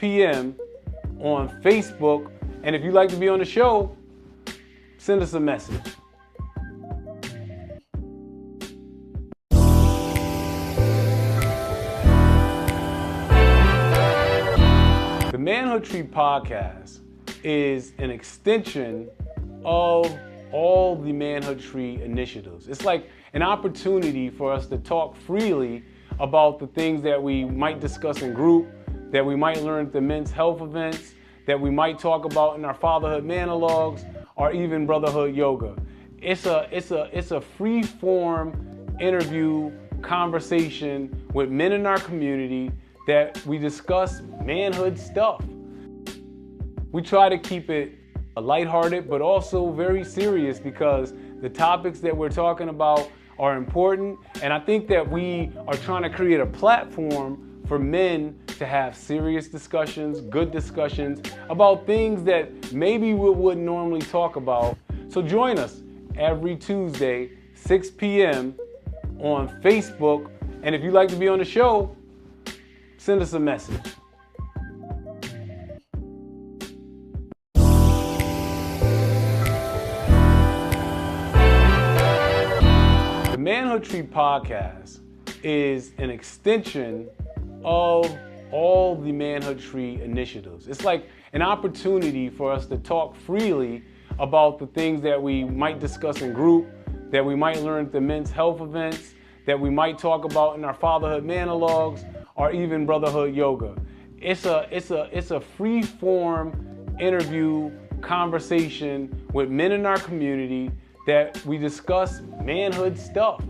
p.m. on Facebook. And if you'd like to be on the show, send us a message. The Manhood Tree Podcast is an extension of all the Manhood Tree initiatives. It's like an opportunity for us to talk freely about the things that we might discuss in group, that we might learn at the men's health events, that we might talk about in our fatherhood monologues, or even brotherhood yoga. It's a free form interview conversation with men in our community that we discuss manhood stuff. We try to keep it lighthearted, but also very serious, because the topics that we're talking about are important. And I think that we are trying to create a platform for men to have serious discussions, good discussions about things that maybe we wouldn't normally talk about. So join us every Tuesday, 6 p.m. on Facebook. And if you'd like to be on the show, send us a message. The Manhood Tree Podcast is an extension of all the Manhood Tree initiatives. It's like an opportunity for us to talk freely about the things that we might discuss in group, that we might learn at the men's health events, that we might talk about in our fatherhood monologues, or even brotherhood yoga. It's a free form interview conversation with men in our community that we discuss manhood stuff.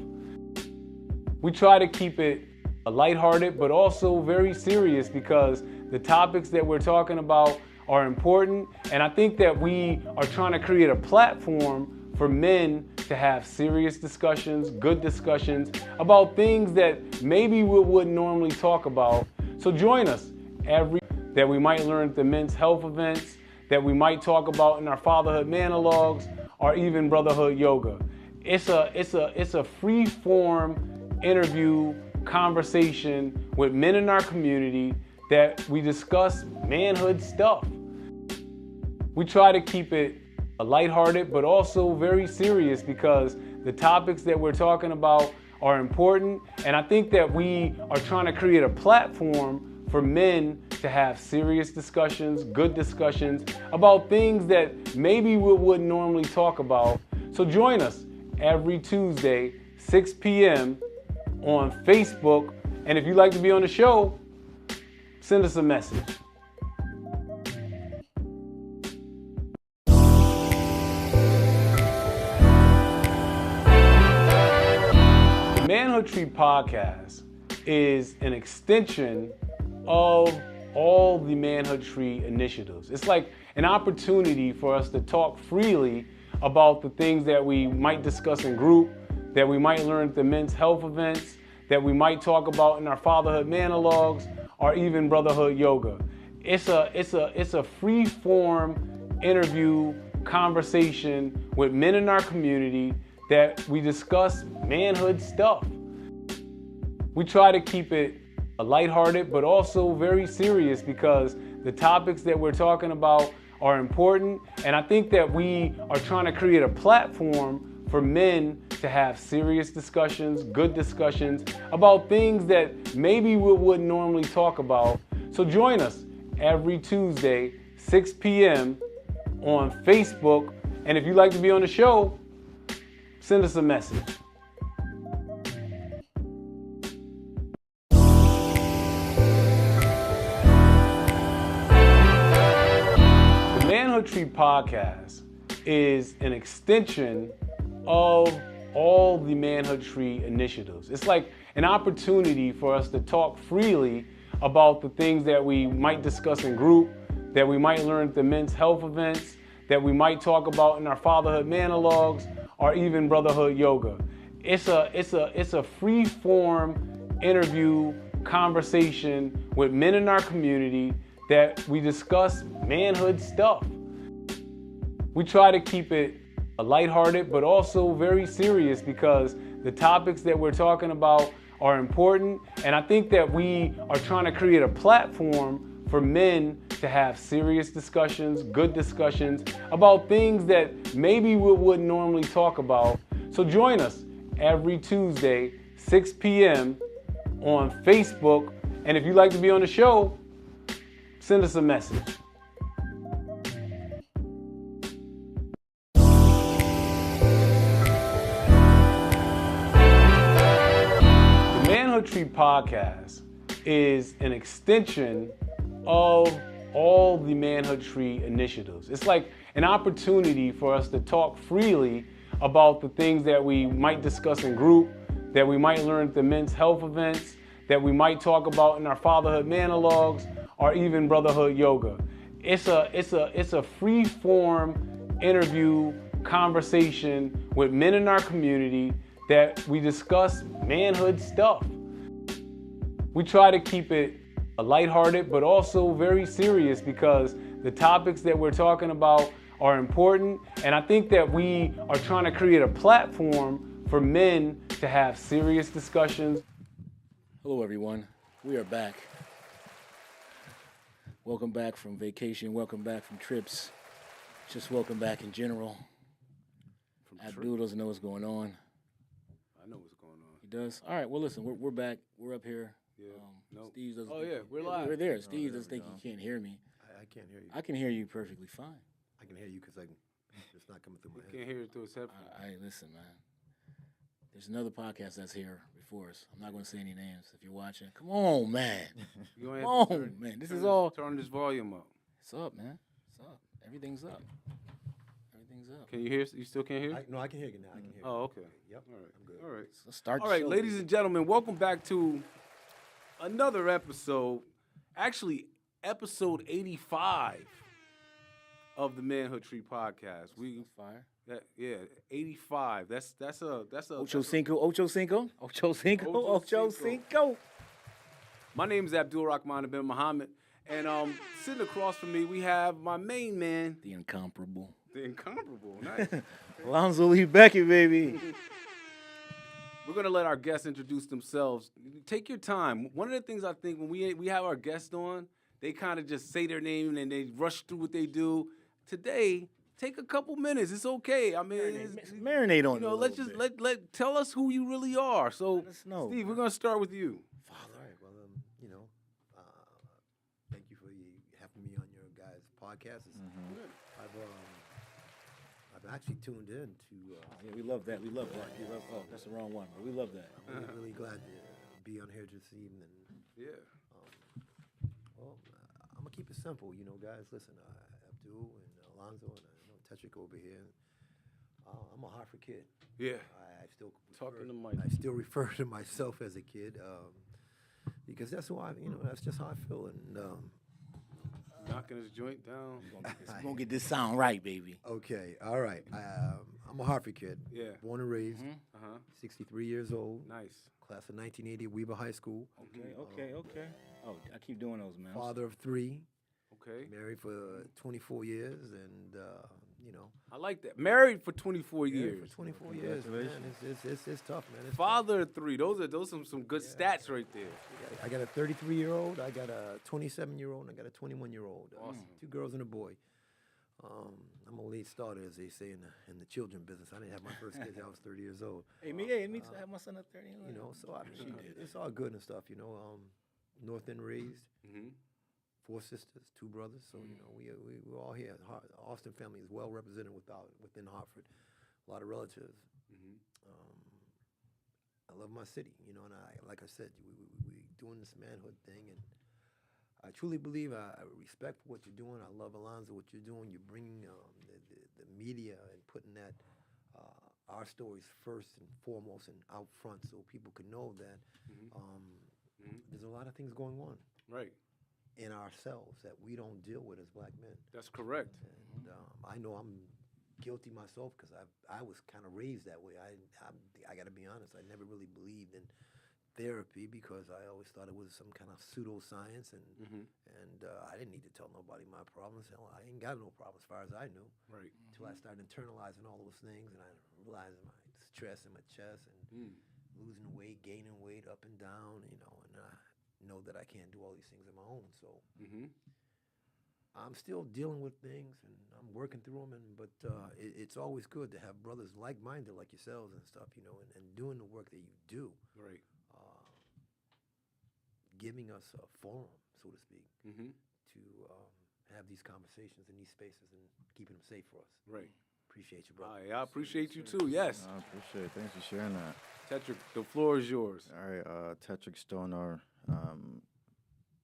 We try to keep it lighthearted, but also very serious, because the topics that we're talking about are important. And I think that we are trying to create a platform for men to have serious discussions, good discussions about things that maybe we wouldn't normally talk about. So join us every that we might learn at the men's health events, that we might talk about in our fatherhood monologues, or even brotherhood yoga. It's a free form interview conversation with men in our community that we discuss manhood stuff. We try to keep it lighthearted, but also very serious, because the topics that we're talking about are important. And I think that we are trying to create a platform for men to have serious discussions, good discussions about things that maybe we wouldn't normally talk about. So join us every Tuesday, 6 p.m. on Facebook. And if you'd like to be on the show, send us a message. The Manhood Tree Podcast is an extension of all the Manhood Tree initiatives. It's like an opportunity for us to talk freely about the things that we might discuss in group, that we might learn at the men's health events, that we might talk about in our fatherhood monologues, or even brotherhood yoga. It's a free form interview conversation with men in our community that we discuss manhood stuff. We try to keep it lighthearted, but also very serious, because the topics that we're talking about are important. And I think that we are trying to create a platform for men to have serious discussions, good discussions about things that maybe we wouldn't normally talk about. So join us every Tuesday, 6 p.m. on Facebook. And if you'd like to be on the show, send us a message. The Manhood Tree Podcast is an extension of all the Manhood Tree initiatives. It's like an opportunity for us to talk freely about the things that we might discuss in group, that we might learn at the men's health events, that we might talk about in our fatherhood monologues, or even brotherhood yoga. It's a free form interview conversation with men in our community that we discuss manhood stuff. We try to keep it lighthearted, but also very serious, because the topics that we're talking about are important. And I think that we are trying to create a platform for men to have serious discussions, good discussions about things that maybe we wouldn't normally talk about. So join us every Tuesday, 6 p.m. on Facebook. And if you'd like to be on the show, send us a message. The Manhood Tree Podcast is an extension of all the Manhood Tree initiatives. It's like an opportunity for us to talk freely about the things that we might discuss in group, that we might learn at the men's health events, that we might talk about in our fatherhood monologues, or even brotherhood yoga. It's a free form interview conversation with men in our community that we discuss manhood stuff. We try to keep it lighthearted, but also very serious, because the topics that we're talking about are important. And I think that we are trying to create a platform for men to have serious discussions. Hello, everyone. We are back. Welcome back from vacation. Welcome back from trips. Just welcome back in general. Abdul doesn't know what's going on. I know what's going on. He does? All right. Well, listen, we're back. We're up here. Yeah. Nope. Steve doesn't. Oh, yeah, we're live. We're there. Steve doesn't think he can't hear me. I can't hear you. I can hear you perfectly fine. I can hear you because it's not coming through my head. Can't hear it through his headphones. All right, listen, man. There's another podcast that's here before us. I'm not going to say any names if you're watching. Come on, man. Come on, man. This is all. Turn this volume up. It's up, man. It's up. Everything's up. Everything's up. Can you hear? You still can't hear? No, I can hear you now. I can hear you. Oh, okay. Yep. All right. I'm good. All right. Let's start All the right, show, ladies baby. and gentlemen, welcome back to another episode. Actually, episode 85 of the Manhood Tree Podcast. That's fire. 85. That's Ocho Cinco. My name is Abdul Rahman bin Muhammad, and sitting across from me we have my main man, The incomparable. the incomparable. Nice. Alonzo Lee Beckett, baby. We're gonna let our guests introduce themselves. Take your time. One of the things I think when we have our guests on, they kind of just say their name and they rush through what they do. Today, take a couple minutes. It's okay. I mean, Marinate on it. let's just let tell us who you really are. So, Let us know. Steve, we're gonna start with you. All right. Well, thank you for having me on your guys' podcast. I've actually tuned in to. Yeah, we love that. We love that. Oh, that's the wrong one, but we love that. I'm really glad to be on here this evening. Yeah. Well, I'm gonna keep it simple, guys. Listen, Abdul and Alonzo and Tetrick over here. I'm a Hartford kid. Yeah. I still Talking to Mike. I still refer to myself as a kid because that's who that's just how I feel. And Knocking his joint down. We're going to get this sound right, baby. okay, all right. I'm a Hartford kid. Yeah. Born and raised. 63 years old. Nice. Class of 1980, Weber High School. Okay. Oh, I keep doing those, man. Father of 3. Okay. Married for 24 years, and I like that. Married for 24 years. for 24 years, man. It's tough, man. It's Father of 3. Those are some good stats right there. I got a 33-year-old, I got a 27-year-old, and I got a 21-year-old. Awesome. 2 girls and a boy. I'm a late starter, as they say in the children business. I didn't have my first kids till I was 30 years old. Hey, me too. I have my son at 30. So I mean, it's all good and stuff. North End raised, 4 sisters, 2 brothers. So we're all here. Austin family is well represented within Hartford. A lot of relatives. I love my city, and like I said, we doing this manhood thing, and I truly believe I respect what you're doing. I love Alonzo, what you're doing. You're bringing the media and putting that our stories first and foremost and out front, so people can know that there's a lot of things going on Right. in ourselves that we don't deal with as black men. That's correct. And I know I'm guilty myself because I was kind of raised that way. I got to be honest. I never really believed in therapy because I always thought it was some kind of pseudoscience, and I didn't need to tell nobody my problems. Hell, I ain't got no problem as far as I knew. Right. Until I started internalizing all those things, and I realized my stress in my chest and losing weight, gaining weight, up and down, and know that I can't do all these things on my own. So Mm-hmm. I'm still dealing with things and I'm working through them. But it's always good to have brothers like-minded like yourselves and stuff, you know, and doing the work that you do, Right. giving us a forum, so to speak, Mm-hmm. to have these conversations in these spaces and keeping them safe for us. Right. Appreciate you, brother. I appreciate you too. Yes. I appreciate it. Thanks for sharing that. Tetrick, the floor is yours. All right, Tetrick Stoner,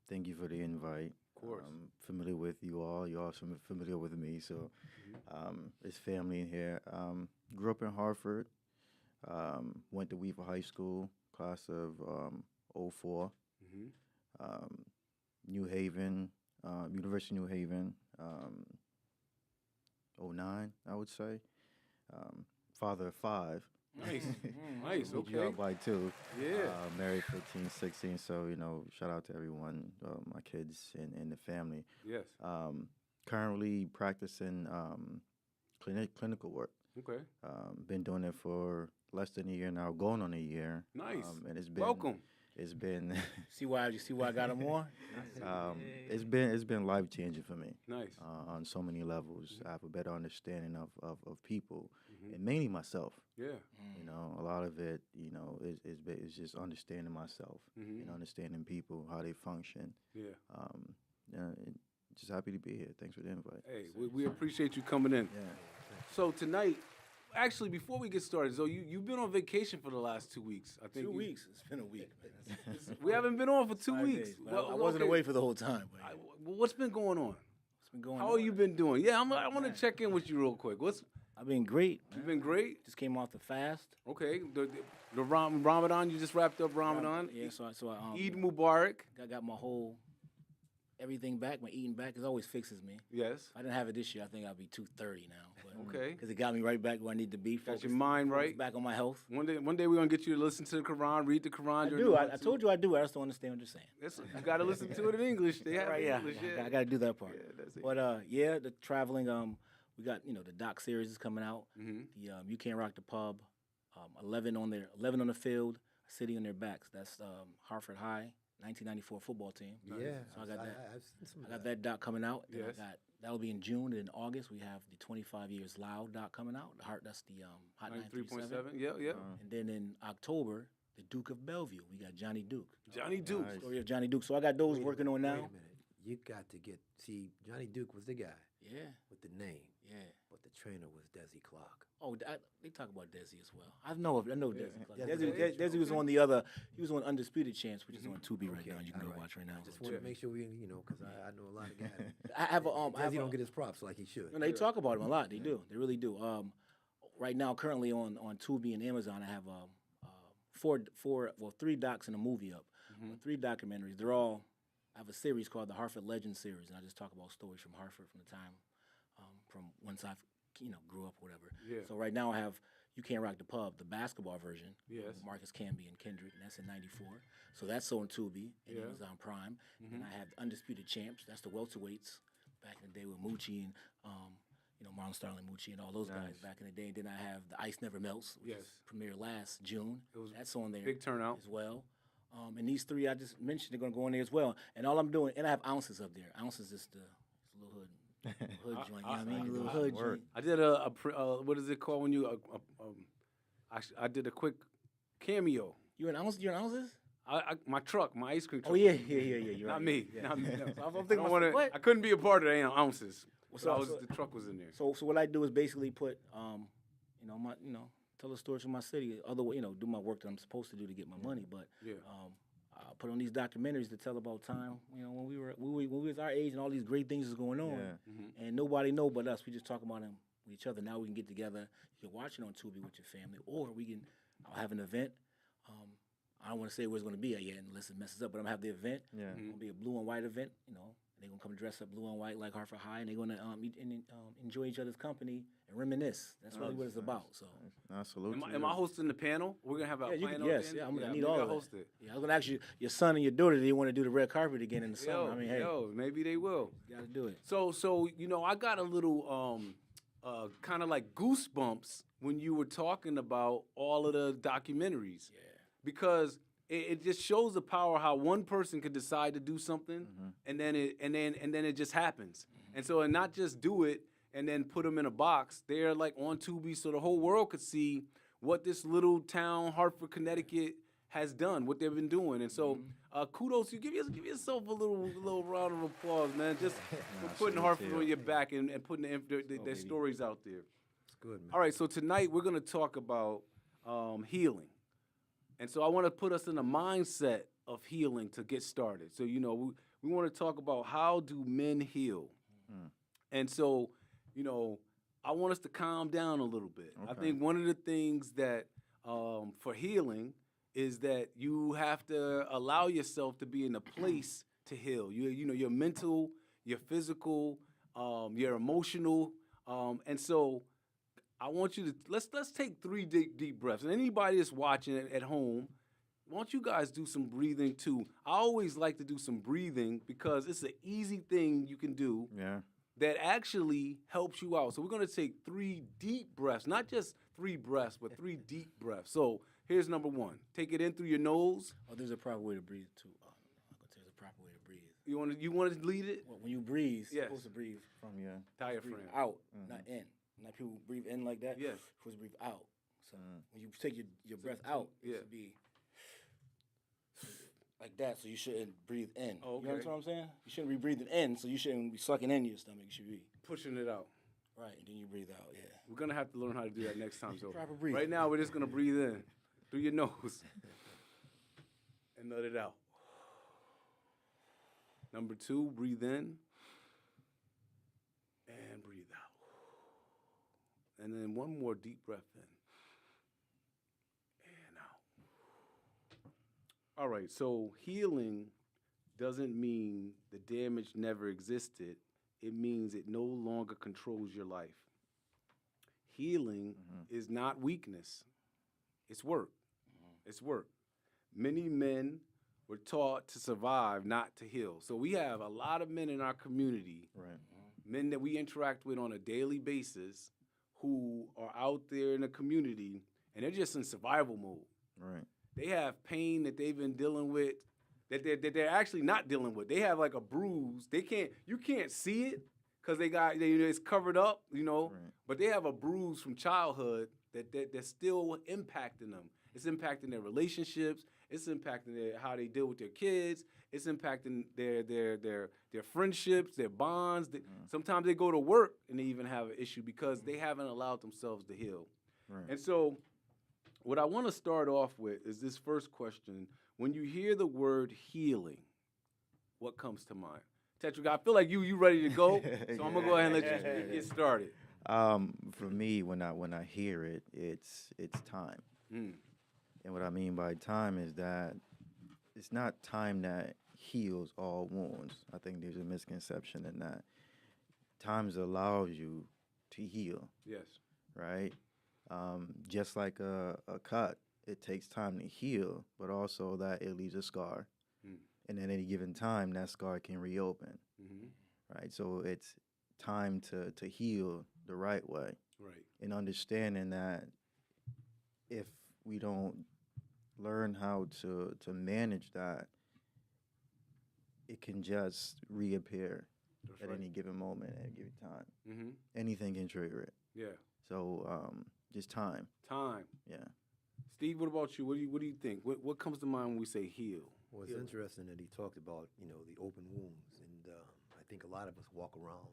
thank you for the invite. Of course. Familiar with you all. You're also familiar with me, so it's family in here. Grew up in Hartford. Went to Weaver High School, class of 04. Mm-hmm. New Haven, University of New Haven, 09, I would say. Father of 5. Nice. Nice. You Okay. up by 2. Yeah. Married 15, 16. So, you know, shout out to everyone, my kids and the family. Yes. Currently practicing clinical work. Okay. Been doing it for less than a year now, going on a year. Nice. And it's been Welcome. It's been See why I got him on? it's been life changing for me. Nice. On so many levels. I have a better understanding of people, Mhm. and mainly myself. Yeah. You know, a lot of it, you know, is just understanding myself Mhm. and understanding people, how they function. Yeah. Just happy to be here. Thanks for the invite. Hey, we appreciate you coming in. Yeah. So tonight, actually, before we get started, so you've been on vacation for the last 2 weeks. I think 2 weeks. It's been a week. Man. We haven't been on for 2 5 weeks. days, but I wasn't okay. away for the whole time. But Well, what's been going on? it's been going How on. have you been doing? Yeah, I want to check in with you real quick. I've been great. You've been great? Just came off the fast. Okay. The Ramadan, you just wrapped up Ramadan. Yeah, so I Eid Mubarak. got my whole everything back. My eating back. It always fixes me. Yes. If I didn't have it this year, I think I'd be 230 now. But, Okay. Because it got me right back where I need to be. Got your focused- mind focused right. Back on my health. One day we're gonna get you to listen to the Quran, read the Quran. I during do. the I month, told you I do. I just don't understand what you're saying. You gotta listen to it in English. They have Right, it in yeah. English. I got to do that part. Yeah, that's it. But yeah, the traveling. We got the doc series is coming out. Mhm. The You Can't Rock the Pub. 11 on the field, a city on their backs. That's Hartford High, 1994 football team. Yeah, So I got that. I've seen some I of got that doc coming out. Then Yes. that'll be in June. And in August we have the 25 years Loud doc coming out. That's the Hot 93.7. Yeah, yeah. And then in October, the Duke of Bellevue. We got Johnny Duke. Johnny Duke. Nice. Story of Johnny Duke. So I got those working on Wait now. a minute. You got to see, Johnny Duke was the guy Yeah, with the name, yeah. but the trainer was Desi Clark. Oh, they talk about Desi as well. I know Desi. Yeah, Desi was on the other. He was on Undisputed Champs, which is on Tubi right now. You can go all right. watch right now. I just want to make sure we, because I know a lot of guys. I have a I have Desi a, don't get his props like he should. No, they talk about him a lot. They do. They really do. Right now, currently on Tubi and Amazon, I have 3 docs and a movie up. 3 documentaries. They're all. I have a series called the Hartford Legends series, and I just talk about stories from Hartford from the time, from once I've grew up, or whatever. Yeah. So right now I have You Can't Rock the Pub, the basketball version. Yes. With Marcus Camby and Kendrick, and that's in '94. So that's on Tubi and Yeah. Amazon Prime. And I have Undisputed Champs. That's the welterweights back in the day with Moochie and Marlon Starling, Moochie, and all those guys back in the day. And then I have The Ice Never Melts, which Yes. premiered last June. It was That's on there. big turnout. as well. And these 3 I just mentioned, they're going to go in there as well. And all I'm doing, and I have Ounces up there. Ounces is the little hood joint. You know what I mean? A little hood joint. I did what is it called when you I did a quick cameo. You're an Ounces? My truck, my ice cream truck. Oh yeah. You're Not right. me. Yeah. Not me. No. So I'm I, thinking, don't wanna, what? I couldn't be a part of the ounces. So- The truck was in there. So what I do is basically put, tell the stories from my city. Other way, do my work that I'm supposed to do to get my money. But Yeah. I put on these documentaries to tell about time. When we was our age and all these great things is going on, Yeah. and nobody know but us. We just talk about them with each other. Now we can get together. You can watch it on Tubi with your family, or I'll have an event. I don't want to say where it's going to be at yet unless it messes up, but I'm gonna have the event. Yeah. It's going to be a blue and white event. They're going to come dress up blue and white like Hartford High, and they're going to eat and enjoy each other's company and reminisce. That's really what it's about. So. I salute you. Am I hosting the panel? We're gonna have a Yeah, panel. yes, again? yeah, I need maybe all I'll of host it. it. Yeah, I was gonna ask you, your son and your daughter, do they want to do the red carpet again in the summer? Maybe they will. You gotta do it. So I got a little kind of like goosebumps when you were talking about all of the documentaries. Yeah. Because it just shows the power how one person could decide to do something, and then it just happens. And so, and not just do it and then put them in a box. They're like on Tubi, so the whole world could see what this little town, Hartford, Connecticut, has done, what they've been doing. And so, kudos. You give yourself a little round of applause, man, just for putting Hartford on your back and putting their stories out there. It's good, man. All right, so tonight we're gonna talk about healing. And so I want to put us in a mindset of healing to get started. So, you know, we want to talk about how do men heal. And so, you know, I want us to calm down a little bit. I think one of the things that for healing is that you have to allow yourself to be in a place to heal. You know, your mental, your physical, your emotional. And so I want you to let's take 3 deep breaths. And anybody that's watching it at home, why don't you guys do some breathing too? I always like to do some breathing because it's an easy thing you can do that actually helps you out. So we're gonna take 3 deep breaths, not just 3 breaths, but 3 deep breaths. So here's number 1. Take it in through your nose. Oh, there's a proper way to breathe too. There's a proper way to breathe. You want to lead it? Well, when you breathe, Yes. you're supposed to breathe From your Diaphragm. breathe out, not in. Not people breathe in like that. Yes. You're supposed to breathe out. So when you take your breath out, it should be like that. So you shouldn't breathe in. Oh, okay. You understand what I'm saying? You shouldn't be breathing in, so you shouldn't be sucking in your stomach. You should be Pushing it out. right, and then you breathe out. Yeah. We're gonna have to learn how to do that next time. So Proper breathing. right now we're just gonna breathe in through your nose and let it out. Number 2, breathe in and breathe out. And then one more deep breath in and out. All right, so healing doesn't mean the damage never existed. It means it no longer controls your life. Healing is not weakness. It's work. It's work. Many men were taught to survive, not to heal. So we have a lot of men in our community, men that we interact with on a daily basis, who are out there in the community, and they're just in survival mode. Right. They have pain that they've been dealing with that they're actually not dealing with. They have like a bruise. You can't see it because it's covered up, you know, but they have a bruise from childhood that's still impacting them. It's impacting their relationships. It's impacting how they deal with their kids. It's impacting their friendships, their bonds. Sometimes they go to work and they even have an issue because they haven't allowed themselves to heal. Right. And so what I want to start off with is this first question. When you hear the word healing, what comes to mind? Tetrick, I feel like you ready to go, so I'm gonna go ahead and let you get started. For me, when I hear it, it's time. And what I mean by time is that it's not time that heals all wounds. I think there's a misconception in that. Time allows you to heal. Yes. Right? Just like a cut, it takes time to heal, but also that it leaves a scar. And at any given time, that scar can reopen. Right? So it's time to heal the right way. Right. And understanding that if we don't learn how to manage that, it can just reappear at any given moment, at any given time. Anything can trigger it. Yeah. So just time. Time. Yeah. Steve, what about you? What do you think? What comes to mind when we say heal? Well, it's interesting that he talked about, you know, the open wounds. And I think a lot of us walk around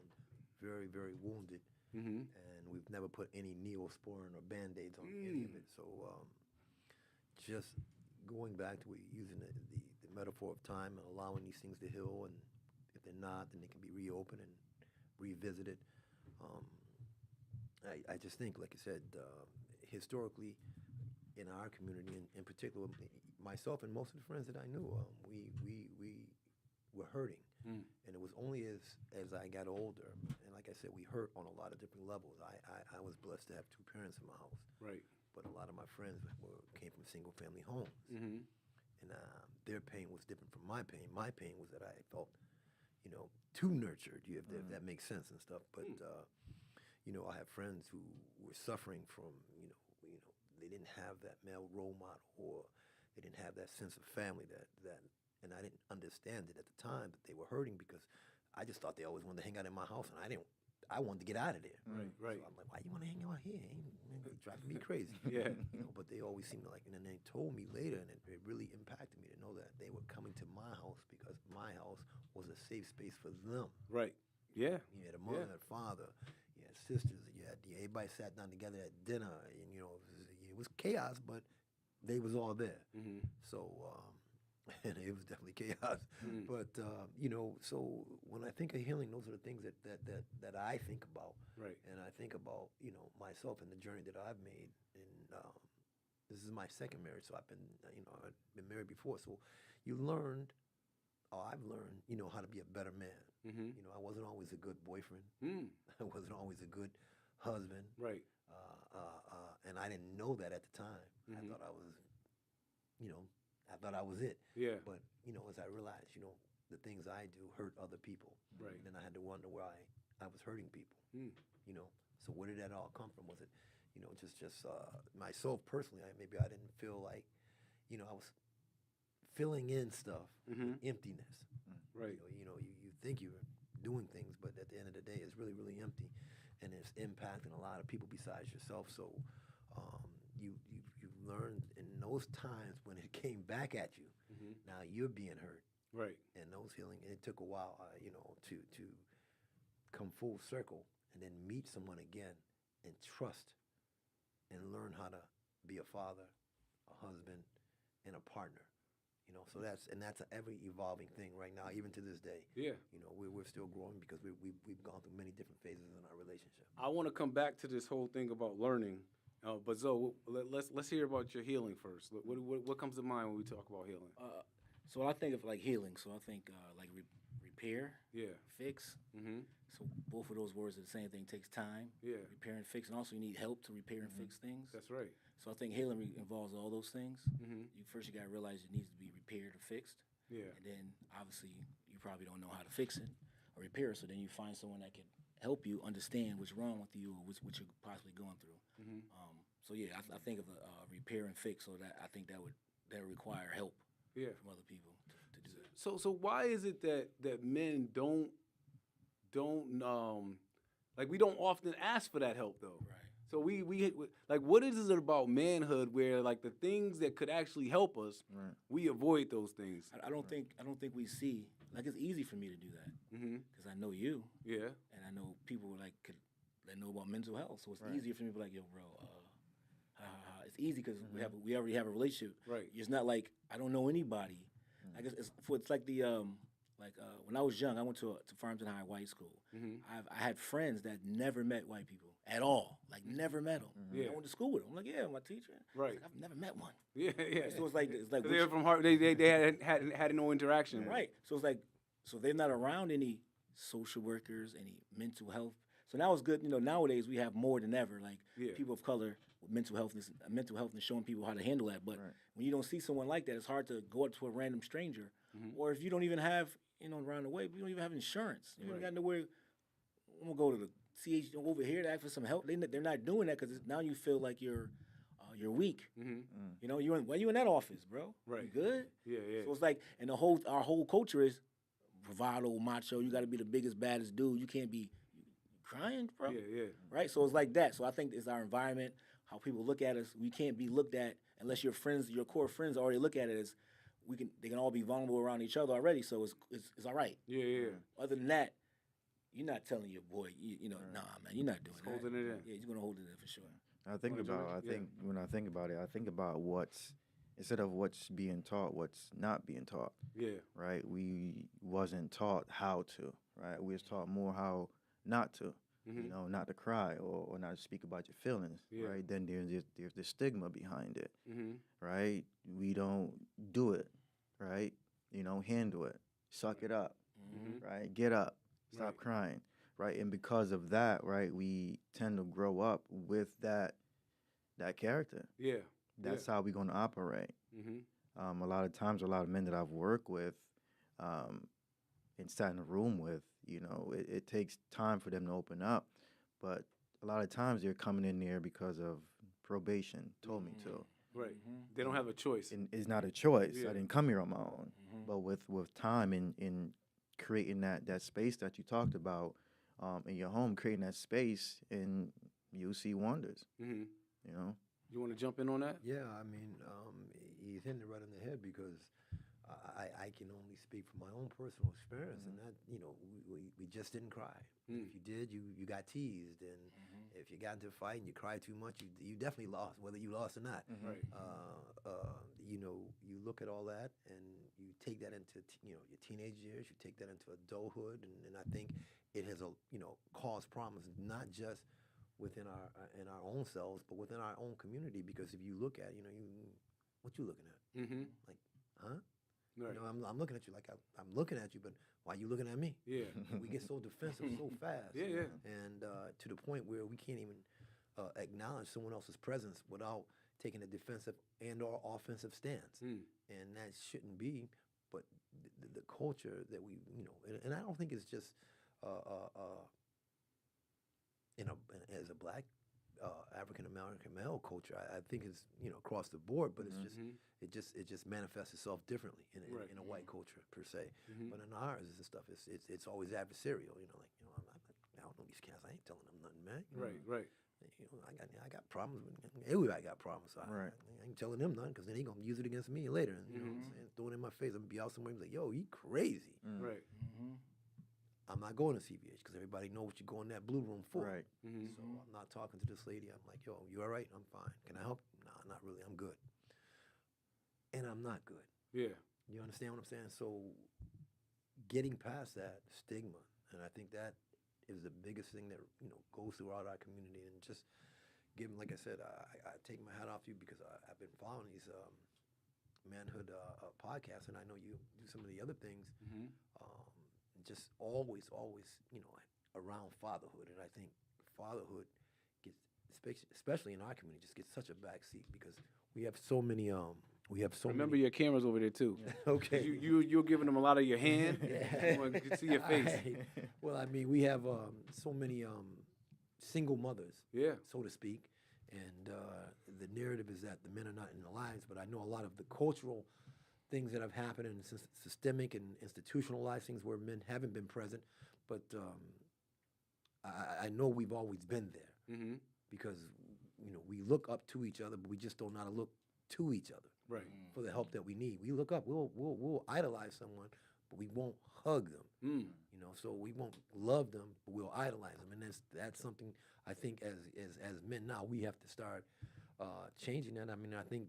very, very wounded. And we've never put any Neosporin or Band-Aids on any of it. So just going back to using the metaphor of time and allowing these things to heal. And if they're not, then they can be reopened and revisited. I just think, like I said, historically, in our community, in particular, myself and most of the friends that I knew, we were hurting, and it was only as I got older, and like I said, we hurt on a lot of different levels. I was blessed to have 2 parents in my house, Right. but a lot of my friends came from single-family homes, and their pain was different from my pain. My pain was that I felt, you know, too nurtured, if that makes sense and stuff. But you know, I have friends who were suffering from, you know, they didn't have that male role model, or they didn't have that sense of family that, and I didn't understand it at the time that they were hurting because I just thought they always wanted to hang out in my house, and I wanted to get out of there. Right, right. So I'm like, why you want to hang out here? You're driving me crazy. Yeah. But they always seemed to like, and then they told me later, and it really impacted me to know that they were coming to my house because my house was a safe space for them. Right. Yeah. You had a mother, Yeah. and a father, you had sisters, everybody sat down together at dinner, and it was chaos, but they was all there. Mm-hmm. So, and it was definitely chaos. Mm. But so when I think of healing, those are the things that I think about. Right. And I think about myself and the journey that I've made. And this is my second marriage, so I've been married before. So I've learned, how to be a better man. Mm-hmm. I wasn't always a good boyfriend. Mm. I wasn't always a good husband. Right. And I didn't know that at the time. Mhm. I thought I was it. Yeah. But, as I realized, the things I do hurt other people. Right. And then I had to wonder why I was hurting people. Mm. So where did that all come from? Was it, just myself personally, maybe I didn't feel like, I was filling in stuff, Mhm. emptiness. Right. You think you're doing things, but at the end of the day, it's really, really empty. And it's impacting a lot of people besides yourself. So you learned in those times when it came back at you, Mhm. now you're being hurt. Right. And those healing, it took a while, to come full circle and then meet someone again and trust and learn how to be a father, a husband, and a partner. So that's an ever evolving thing right now, even to this day. Yeah. We're still growing because we've gone through many different phases in our relationship. I want to come back to this whole thing about learning, but Zoe, let's hear about your healing first. What comes to mind when we talk about healing? So I think of like healing. So I think like repair, Yeah. fix. Mm-hmm. So both of those words are the same thing. Takes time. Yeah. Repair and fix, and also you need help to repair and fix things. That's right. So I think healing involves all those things. Mm-hmm. You got to realize it needs to be repaired or fixed. Yeah. And then obviously you probably don't know how to fix it or repair it. So then you find someone that can help you understand what's wrong with you or what you're possibly going through. Mm-hmm. So yeah, I think of a repair and fix. So that I think that would require help Yeah. from other people to do that. So why is it that men don't like, we don't often ask for that help though? Right. So we like, what is it about manhood where like the things that could actually help us, Right. we avoid those things? I don't think we see, like, it's easy for me to do that Mm-hmm. because I know you Yeah. and I know people that know about mental health. So it's Right. easier for me to be like, yo, bro, it's easy because we already have a relationship. Right. It's not like I don't know anybody. I guess it's like the when I was young, I went to Farmington High White School. Mm-hmm. I had friends that never met white people at all, like never met them. Yeah. I went to school with them. I'm like, yeah, my teacher. Right. Like, I've never met one. Yeah. Yeah. So it's like 'Cause they were from Harvard. They had no interaction. right. So it's like they're not around any social workers, any mental health. So now it's good. Nowadays we have more than ever. Like Yeah. people of color with mental health and showing people how to handle that. But Right. when you don't see someone like that, it's hard to go up to a random stranger, Mm-hmm. or if you don't even have around the way, you don't even have insurance. You don't Right. got nowhere. I'm gonna go to the CH over here to ask for some help. They're not doing that because now you feel like you're weak. Mm-hmm. Why you in that office, bro? Right. You good? Yeah. Yeah. So it's like, and our whole culture is bravado, macho. You got to be the biggest, baddest dude. You can't be crying, bro. Yeah. Yeah. Right? So it's like that. So I think it's our environment, how people look at us. We can't be looked at unless your core friends already look at it as they can all be vulnerable around each other already. So it's all right. Yeah. Yeah. Other than that, you're not telling your boy, nah, man, you're not doing Just that. holding it in. Yeah, you're gonna hold it in for sure. When I think about it, I think about instead of what's being taught, what's not being taught. Yeah. Right? We wasn't taught how to. Right? We was taught more how not to. Mm-hmm. Not to cry or not to speak about your feelings. Yeah. Right? Then there's the stigma behind it. Mm-hmm. Right? We don't do it. Right? Handle it. Suck it up. Mm-hmm. Right? Get up. Stop Right. crying. Right? And because of that, right, we tend to grow up with that character. Yeah. That's how we're going to operate. Mm-hmm. A lot of times, a lot of men that I've worked with and sat in a room with, it takes time for them to open up. But a lot of times they're coming in there because of probation, told me to. Right. They don't have a choice. And it's not a choice. Yeah. I didn't come here on my own. But with time and creating that space that you talked about in your home, creating that space, and you'll see wonders. Mm-hmm. You know. You want to jump in on that? Yeah, I mean, he's hitting it right on the head because I can only speak from my own personal experience, and that, you know, we just didn't cry. If you did, you got teased, and if you got into a fight and you cried too much, you definitely lost, whether you lost or not. Right. You know, you look at all that and you take that into you know, your teenage years, you take that into adulthood, and I think it has caused problems not just within our in our own selves, but within our own community. Because if you look at, what you looking at? Mm-hmm. Like, huh? Right. You know, I'm looking at you like I'm looking at you, but why you looking at me? Yeah. We get so defensive so fast. Yeah, yeah. And to the point where we can't even acknowledge someone else's presence without taking a defensive and/or offensive stance. And that shouldn't be. But the culture that we, and I don't think it's just as a black African American male culture. I think it's across the board, but it just manifests itself differently in a white culture per se. But in ours and stuff, it's always adversarial. I don't know these cats. I ain't telling them nothing, man. Right. I got problems with everybody. Got problems. So Right. I ain't telling them nothing because then they gonna use it against me later. And, you know what I'm saying? Throw it in my face. I'm gonna be out somewhere and be like, yo, you crazy. Right. I'm not going to CVH because everybody know what you go in that blue room for. Right. So I'm not talking to this lady. I'm like, yo, you all right? I'm fine. Can I help? Nah, not really. I'm good. And I'm not good. Yeah. You understand what I'm saying? So getting past that stigma, and I think that is the biggest thing that goes throughout our community. And just giving, like I said, I take my hat off to you because I've been following these manhood podcasts, and I know you do some of the other things. Just always, around fatherhood, and I think fatherhood gets, especially in our community, just gets such a backseat because we have so many. Remember your cameras over there too. Okay. You're giving them a lot of your hand. I want to see your face. Well, I mean, we have so many single mothers, Yeah. so to speak, and the narrative is that the men are not in the lives. But I know a lot of the cultural things that have happened and systemic and institutionalized things where men haven't been present. But I know we've always been there because we look up to each other, but we just don't know how to look to each other Right. for the help that we need. We look up. We'll idolize someone, but we won't hug them. So we won't love them, but we'll idolize them, and that's something I think as men now we have to start changing that. I mean, I think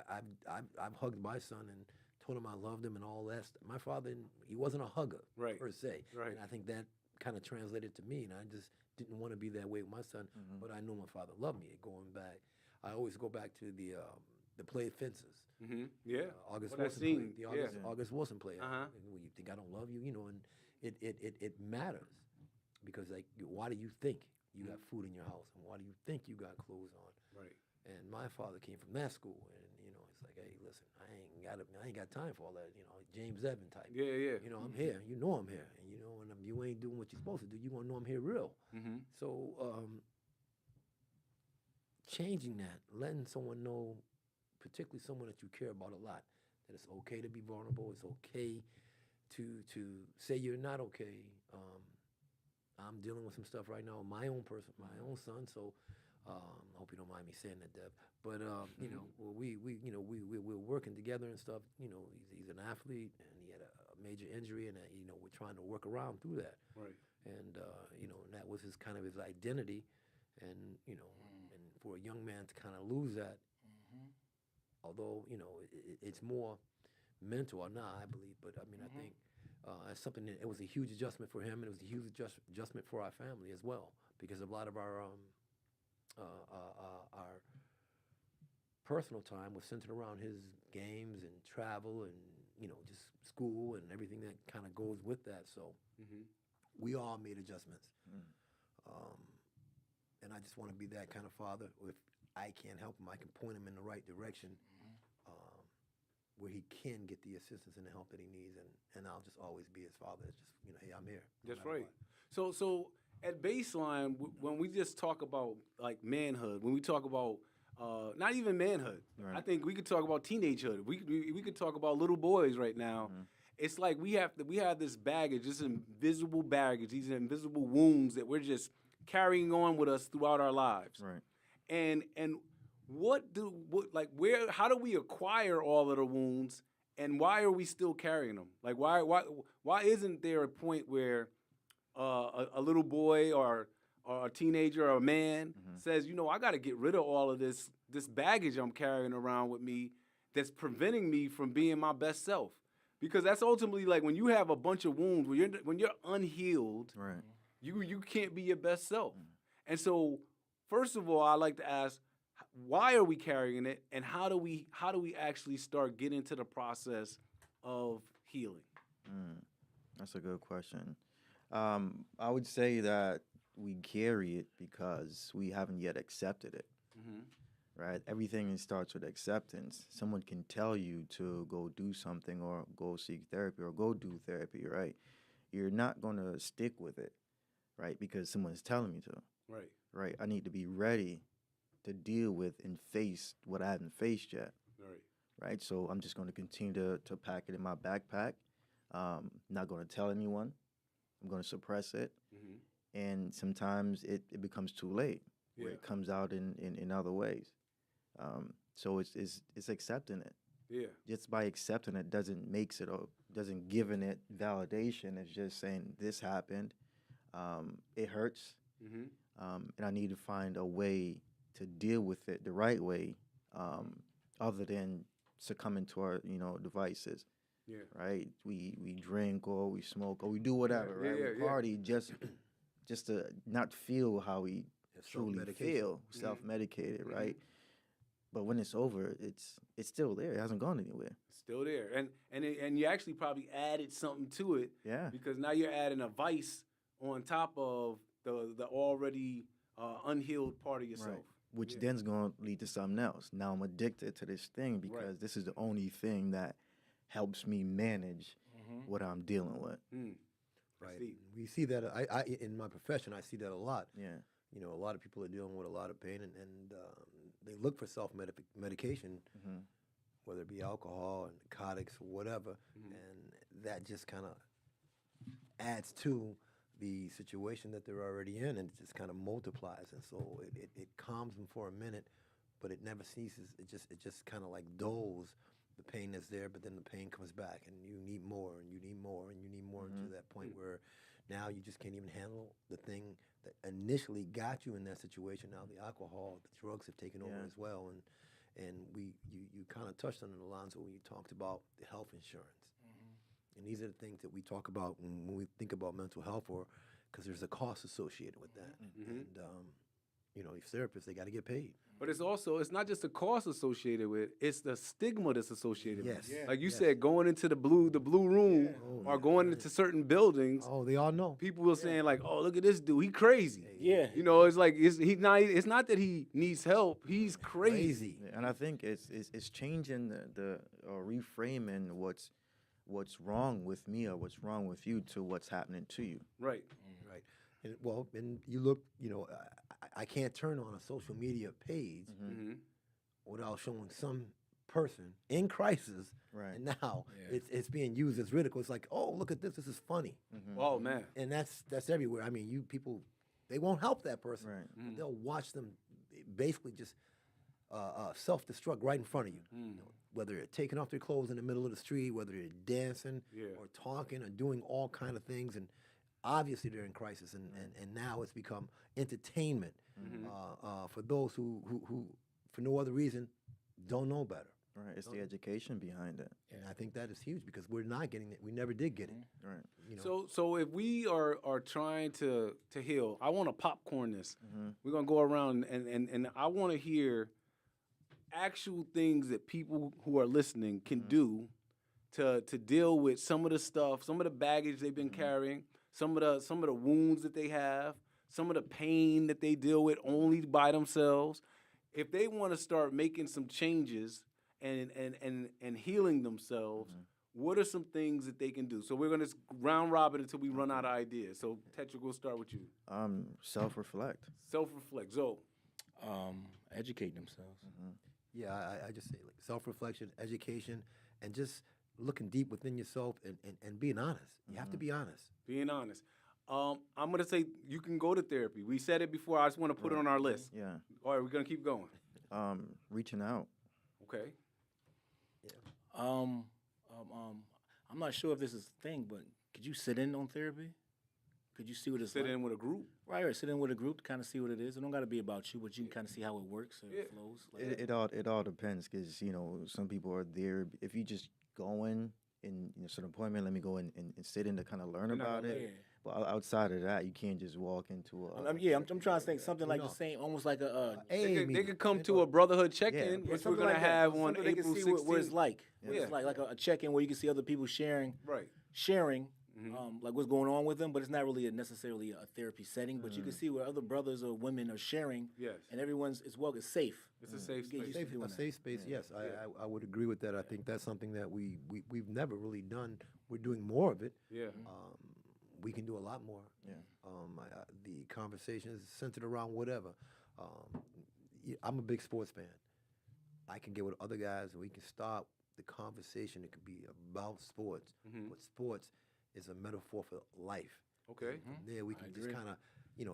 I've hugged my son and told him I loved him and all that. My father, he wasn't a hugger Right. per se, Right. and I think that kind of translated to me, and I just didn't want to be that way with my son, but I knew my father loved me. Going back, I always go back to the play Fences. Yeah. August Well, that Wilson play, scene, the yeah. August Wilson play. Uh-huh. When you think I don't love you, and it matters because like why do you think you got food in your house and why do you think you got clothes on? Right. And my father came from that school, and it's like, hey, listen, I ain't got time for all that, James Evan type. Yeah. I'm here. I'm here, and and if you ain't doing what you're supposed to do, you gonna know I'm here real. So changing that, letting someone know, particularly someone that you care about a lot, that it's okay to be vulnerable. It's okay to say you're not okay. I'm dealing with some stuff right now, my own son. So I hope you don't mind me saying that, Deb. But we're working together and stuff. He's an athlete and he had a major injury, and we're trying to work around through that. Right. And and that was his kind of his identity, and and for a young man to kind of lose that, although it's more mental or not, I believe. But I mean, I think it's something that it was a huge adjustment for him, and it was a huge adjustment for our family as well, because a lot of our personal time was centered around his games and travel and just school and everything that kind of goes with that. So we all made adjustments, and I just want to be that kind of father. If I can't help him, I can point him in the right direction, where he can get the assistance and the help that he needs, and I'll just always be his father. It's just hey, I'm here. no That's matter right. what. So at baseline, when we just talk about like manhood, when we talk about not even manhood. Right. I think we could talk about teenagehood. We could talk about little boys right now. It's like we have this baggage, this invisible baggage, these invisible wounds that we're just carrying on with us throughout our lives. Right. And how do we acquire all of the wounds, and why are we still carrying them? Like why isn't there a point where a little boy or a teenager or a man says, I got to get rid of all of this baggage I'm carrying around with me that's preventing me from being my best self? Because that's ultimately like when you have a bunch of wounds, when you're unhealed, Right. you can't be your best self. And so, first of all, I like to ask, why are we carrying it, and how do we actually start getting to the process of healing? That's a good question. I would say that we carry it because we haven't yet accepted it. Right? Everything starts with acceptance. Someone can tell you to go do something or go seek therapy or go do therapy, right? You're not going to stick with it, right? Because someone's telling you to, Right. right? I need to be ready to deal with and face what I haven't faced yet, Right. right? So I'm just going to continue to pack it in my backpack. Not going to tell anyone. I'm going to suppress it. And sometimes it becomes too late, where it comes out in other ways. So it's accepting it. Yeah. Just by accepting it doesn't giving it validation. It's just saying this happened. It hurts, and I need to find a way to deal with it the right way, other than succumbing to our devices. Yeah. Right? We drink or we smoke or we do whatever. Yeah, right? yeah, We yeah. party just to not feel how we truly self-medication. feel, self-medicated, right? But when it's over, it's still there. It hasn't gone anywhere. Still there, and you actually probably added something to it. Yeah. Because now you're adding a vice on top of the already unhealed part of yourself. Right. Which then's going to lead to something else. Now I'm addicted to this thing because this is the only thing that helps me manage what I'm dealing with. Right. See. We see that. I in my profession, I see that a lot. Yeah. A lot of people are dealing with a lot of pain, and they look for medication, whether it be alcohol and narcotics or whatever, and that just kind of adds to the situation that they're already in, and it just kind of multiplies, and so it calms them for a minute, but it never ceases. It just kind of like dulls the pain that's there, but then the pain comes back, and you need more, and you need more, and you need more, to that point where now you just can't even handle the thing that initially got you in that situation. Now the alcohol, the drugs have taken over as well, and you kind of touched on it, Alonzo, when you talked about the health insurance. And these are the things that we talk about when we think about mental health, or because there's a cost associated with that. And these therapists, they got to get paid. But it's not just the cost associated with it, it's the stigma that's associated with Yes. it. Like you said, going into the blue room or going into certain buildings, Oh, they all know. people were saying like, "Oh, look at this dude, he crazy." Yeah. It's like it's not that he needs help, he's crazy. Yeah, and I think it's changing the or reframing what's wrong with me or what's wrong with you to what's happening to you. Right. Right. And you look, I can't turn on a social media page without showing some person in crisis. Right. And now it's being used as ridicule. It's like, oh, look at this. This is funny. Oh man. And that's everywhere. I mean, you people, they won't help that person. Right. But they'll watch them basically just self-destruct right in front of you. Whether they're taking off their clothes in the middle of the street, whether they're dancing or talking or doing all kind of things. And obviously they're in crisis. And now it's become entertainment for those who, for no other reason, don't know better. Right. It's the education behind it. And I think that is huge because we're not getting it. We never did get it. Right. So if we are trying to heal, I want to popcorn this. We're gonna go around and I want to hear actual things that people who are listening can do to deal with some of the stuff, some of the baggage they've been carrying, some of the wounds that they have, some of the pain that they deal with only by themselves. If they want to start making some changes and healing themselves, what are some things that they can do? So we're going to round robin until we run out of ideas. So Tetrick, we'll start with you. Self-reflect. Self-reflect. So, Educate themselves. Yeah, I just say like self-reflection, education, and just looking deep within yourself and being honest. You have to be honest. Being honest. I'm gonna say you can go to therapy. We said it before. I just want to put it on our list. Yeah. All right, we're gonna keep going. Reaching out. Okay. I'm not sure if this is a thing, but could you sit in on therapy? Could you see what it's Sit like? in with a group. Right, or sit in with a group to kind of see what it is. It don't got to be about you, but you can kind of see how it works or it flows. Like It all depends because some people are there. If you just go in and it's an appointment, let me go in and sit in to kind of learn You're not about gonna it. learn. But outside of that, you can't just walk into a. I'm trying to think something like the same, almost like a They could come to a brotherhood check-in, Yeah, which we're something gonna like that. have on Something they can April see 16th. what it's like. What Yeah. it's like a check-in where you can see other people sharing, Right. like what's going on with them, but it's not really necessarily a therapy setting. But you can see where other brothers or women are sharing, Yes. and everyone's it's safe. It's a safe You get space. used to doing A that. safe space, yes. I would agree with that. I think that's something that we've never really done. We're doing more of it. Yeah. We can do a lot more. Yeah. The conversation is centered around whatever. I'm a big sports fan. I can get with other guys and we can start the conversation. It could be about sports, but sports is a metaphor for life. Okay. From there, we can just agree. kind of,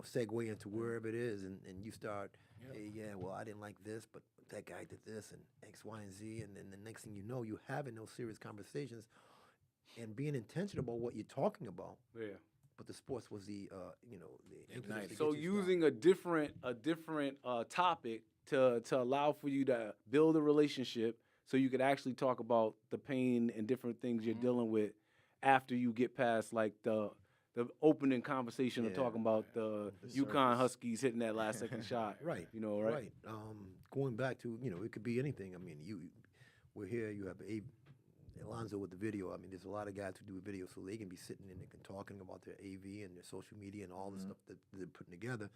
segue into wherever it is, and you start, hey, yeah, well, I didn't like this, but that guy did this, and X, Y, and Z, and then the next thing you know, you're having those serious conversations and being intentional about what you're talking about. Yeah. But the sports was the, the impetus to get So you using a different topic to allow for you to build a relationship, so you could actually talk about the pain and different things you're dealing with after you get past like the opening conversation of Yeah. talking about the UConn surface. Huskies hitting that last second shot. Right. You know, right? Right. Going back to, it could be anything. I mean, we're here, you have Alonzo with the video. I mean, there's a lot of guys who do video, so they can be sitting and they can talking about their AV and their social media and all the stuff that they're putting together.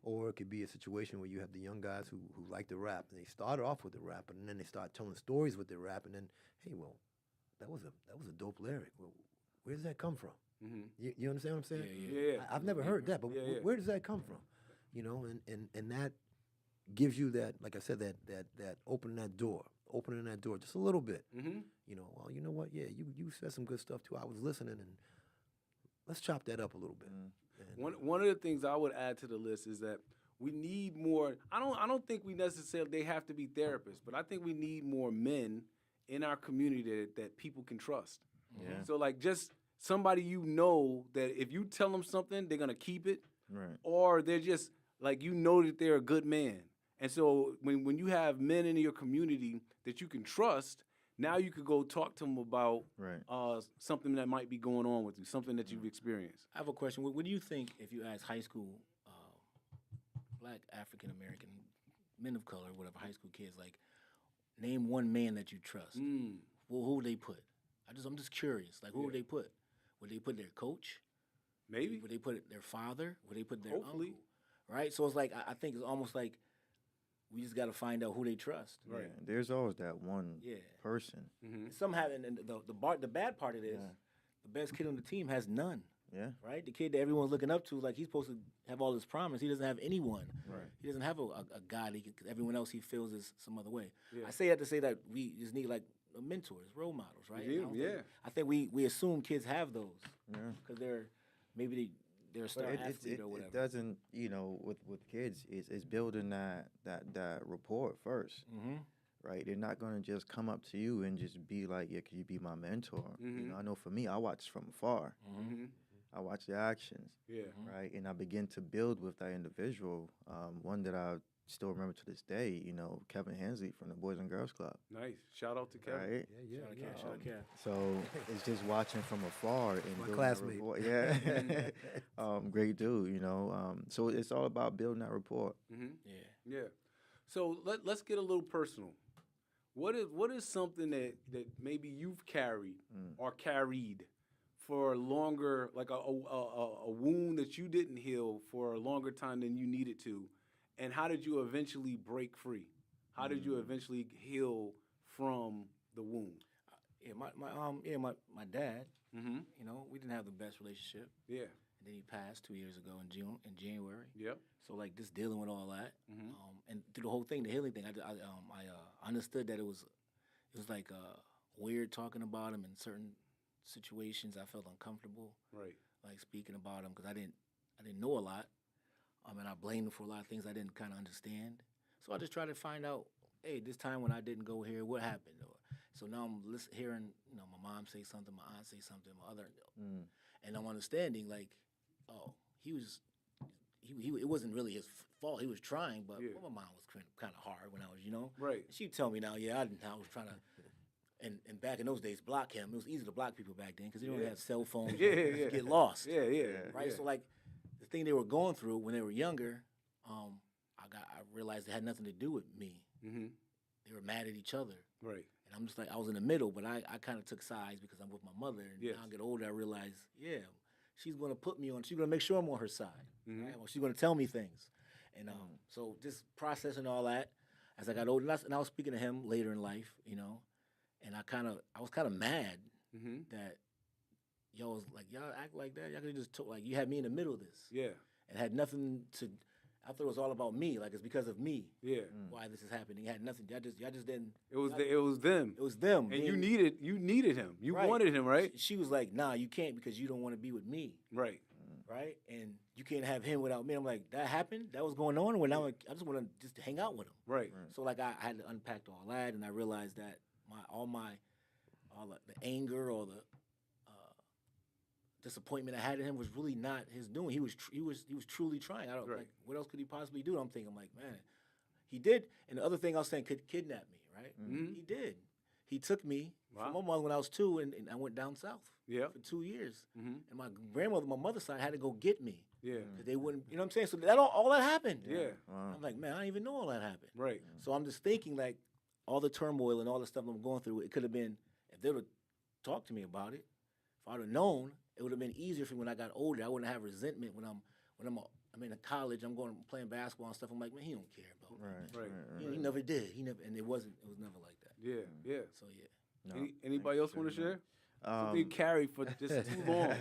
Or it could be a situation where you have the young guys who like to rap, and they start off with the rap, and then they start telling stories with their rap, and then, hey, well, that was a dope lyric. Well, where does that come from? You understand what I'm saying? Yeah. I've never heard that, but Yeah. where does that come from? And that gives you that, like I said, that opening that door just a little bit. Well, you know what? Yeah, you said some good stuff too. I was listening, and let's chop that up a little bit. And One of the things I would add to the list is that we need more. I don't think we necessarily they have to be therapists, but I think we need more men in our community that people can trust. Yeah. So like just somebody that if you tell them something, they're gonna keep it, Right. or they're just like that they're a good man. And so when you have men in your community that you can trust, now you could go talk to them about Right. something that might be going on with you, something that you've experienced. I have a question. What do you think if you ask high school black African American men of color, whatever, high school kids, like name one man that you trust? Well, who would they put? I'm just curious. Like, who would they put? Would they put their coach? Maybe. Would they put their father? Would they put their Hopefully. uncle? Right. So it's like I think it's almost like we just got to find out who they trust. Right. Yeah. There's always that one Yeah. person. And some have, and the bad part of it is the best kid on the team has none. Yeah. Right. The kid that everyone's looking up to, like he's supposed to have all this promise. He doesn't have anyone. Right. He doesn't have a guy that everyone else he feels is some other way. Yeah. I say that to say that we just need like mentors, role models, right? Yeah, And I don't think- yeah. I think we assume kids have those Yeah. because they're a star But athlete or whatever. it doesn't, with kids, it's building that rapport first, right? They're not gonna just come up to you and just be like, yeah, can you be my mentor? I know for me, I watch from afar. I watch the actions, Yeah. right? And I begin to build with that individual. One that I still remember to this day, Kevin Hensley from the Boys and Girls Club, Nice. Shout out to Kevin. right? Shout out Kev. So it's just watching from afar and My building that classmate. rapport. Yeah, great dude. So it's all about building that rapport. Yeah. Yeah. So let's get a little personal. What is something that maybe you've carried or carried for longer, like a wound that you didn't heal for a longer time than you needed to, and how did you eventually break free? How did you eventually heal from the wound? Yeah, my dad. Mm-hmm. We didn't have the best relationship, Yeah. and then he passed 2 years ago in January. Yep. So like just dealing with all that, Mhm. and through the whole thing, the healing thing, I understood that it was like weird talking about him in certain situations. I felt uncomfortable Right. like speaking about him because I didn't know a lot, and I blamed him for a lot of things I didn't kind of understand. So I just tried to find out, hey, this time when I didn't go here, what happened? So now I'm hearing, my mom say something, my aunt say something, my other, and I'm understanding like, oh, he was. It wasn't really his fault. He was trying, but Yeah. my mom was kind of hard when I was, Right. She'd tell me now, yeah, I was trying to, and back in those days, block him. It was easy to block people back then because they didn't Yeah. have cell phones. Yeah, You yeah. get lost. Yeah, yeah. Right. Yeah. So like, the thing they were going through when they were younger, I realized it had nothing to do with me. Mhm. They were mad at each other, Right. and I'm just like I was in the middle, but I kind of took sides because I'm with my mother. And Yes. now I get older, I realize, yeah, she's gonna put me on. She's gonna make sure I'm on her side. Mhm. Right? Well, she's gonna tell me things, and so just processing all that as I got older, and I was speaking to him later in life, and I was kind of mad Mhm. that y'all was like y'all act like that. Y'all could just talk like you had me in the middle of this, Yeah. and had nothing to. I thought it was all about me, like it's because of me Yeah. why this is happening. It had nothing. Y'all just didn't. It was it was them. It was them, And you being- needed him. You Right. wanted him, right? She was like, "Nah, you can't because you don't want to be with me, Right. right? And you can't have him without me." I'm like, "That happened? That was going on? When I just want to just hang out with him." Right. So like I had to unpack all that, and I realized that all the anger or the disappointment I had in him was really not his doing. He was truly trying. I don't Right. like what else could he possibly do? I'm thinking like, man, he did. And the other thing I was saying, could kidnap me, right? Mhm. He did. He took me Wow. from my mother when I was 2, and I went down south Yeah. for 2 years. Mhm. And my grandmother, my mother's side, had to go get me Yeah. because they wouldn't. You know what I'm saying? So that all that happened. Yeah. Wow. I'm like, man, I didn't even know all that happened. Right. So I'm just thinking like all the turmoil and all the stuff I'm going through. It could have been if they would have talked to me about it. If I'd have known, it would have been easier for me when I got older. I wouldn't have resentment when I'm in college. I'm going playing basketball and stuff. I'm like, man, he don't care about me. Right. Right. He never did. And it was never like that. Yeah. Yeah. So yeah. No, Anybody else want to share? Um, Something you carried for just too long.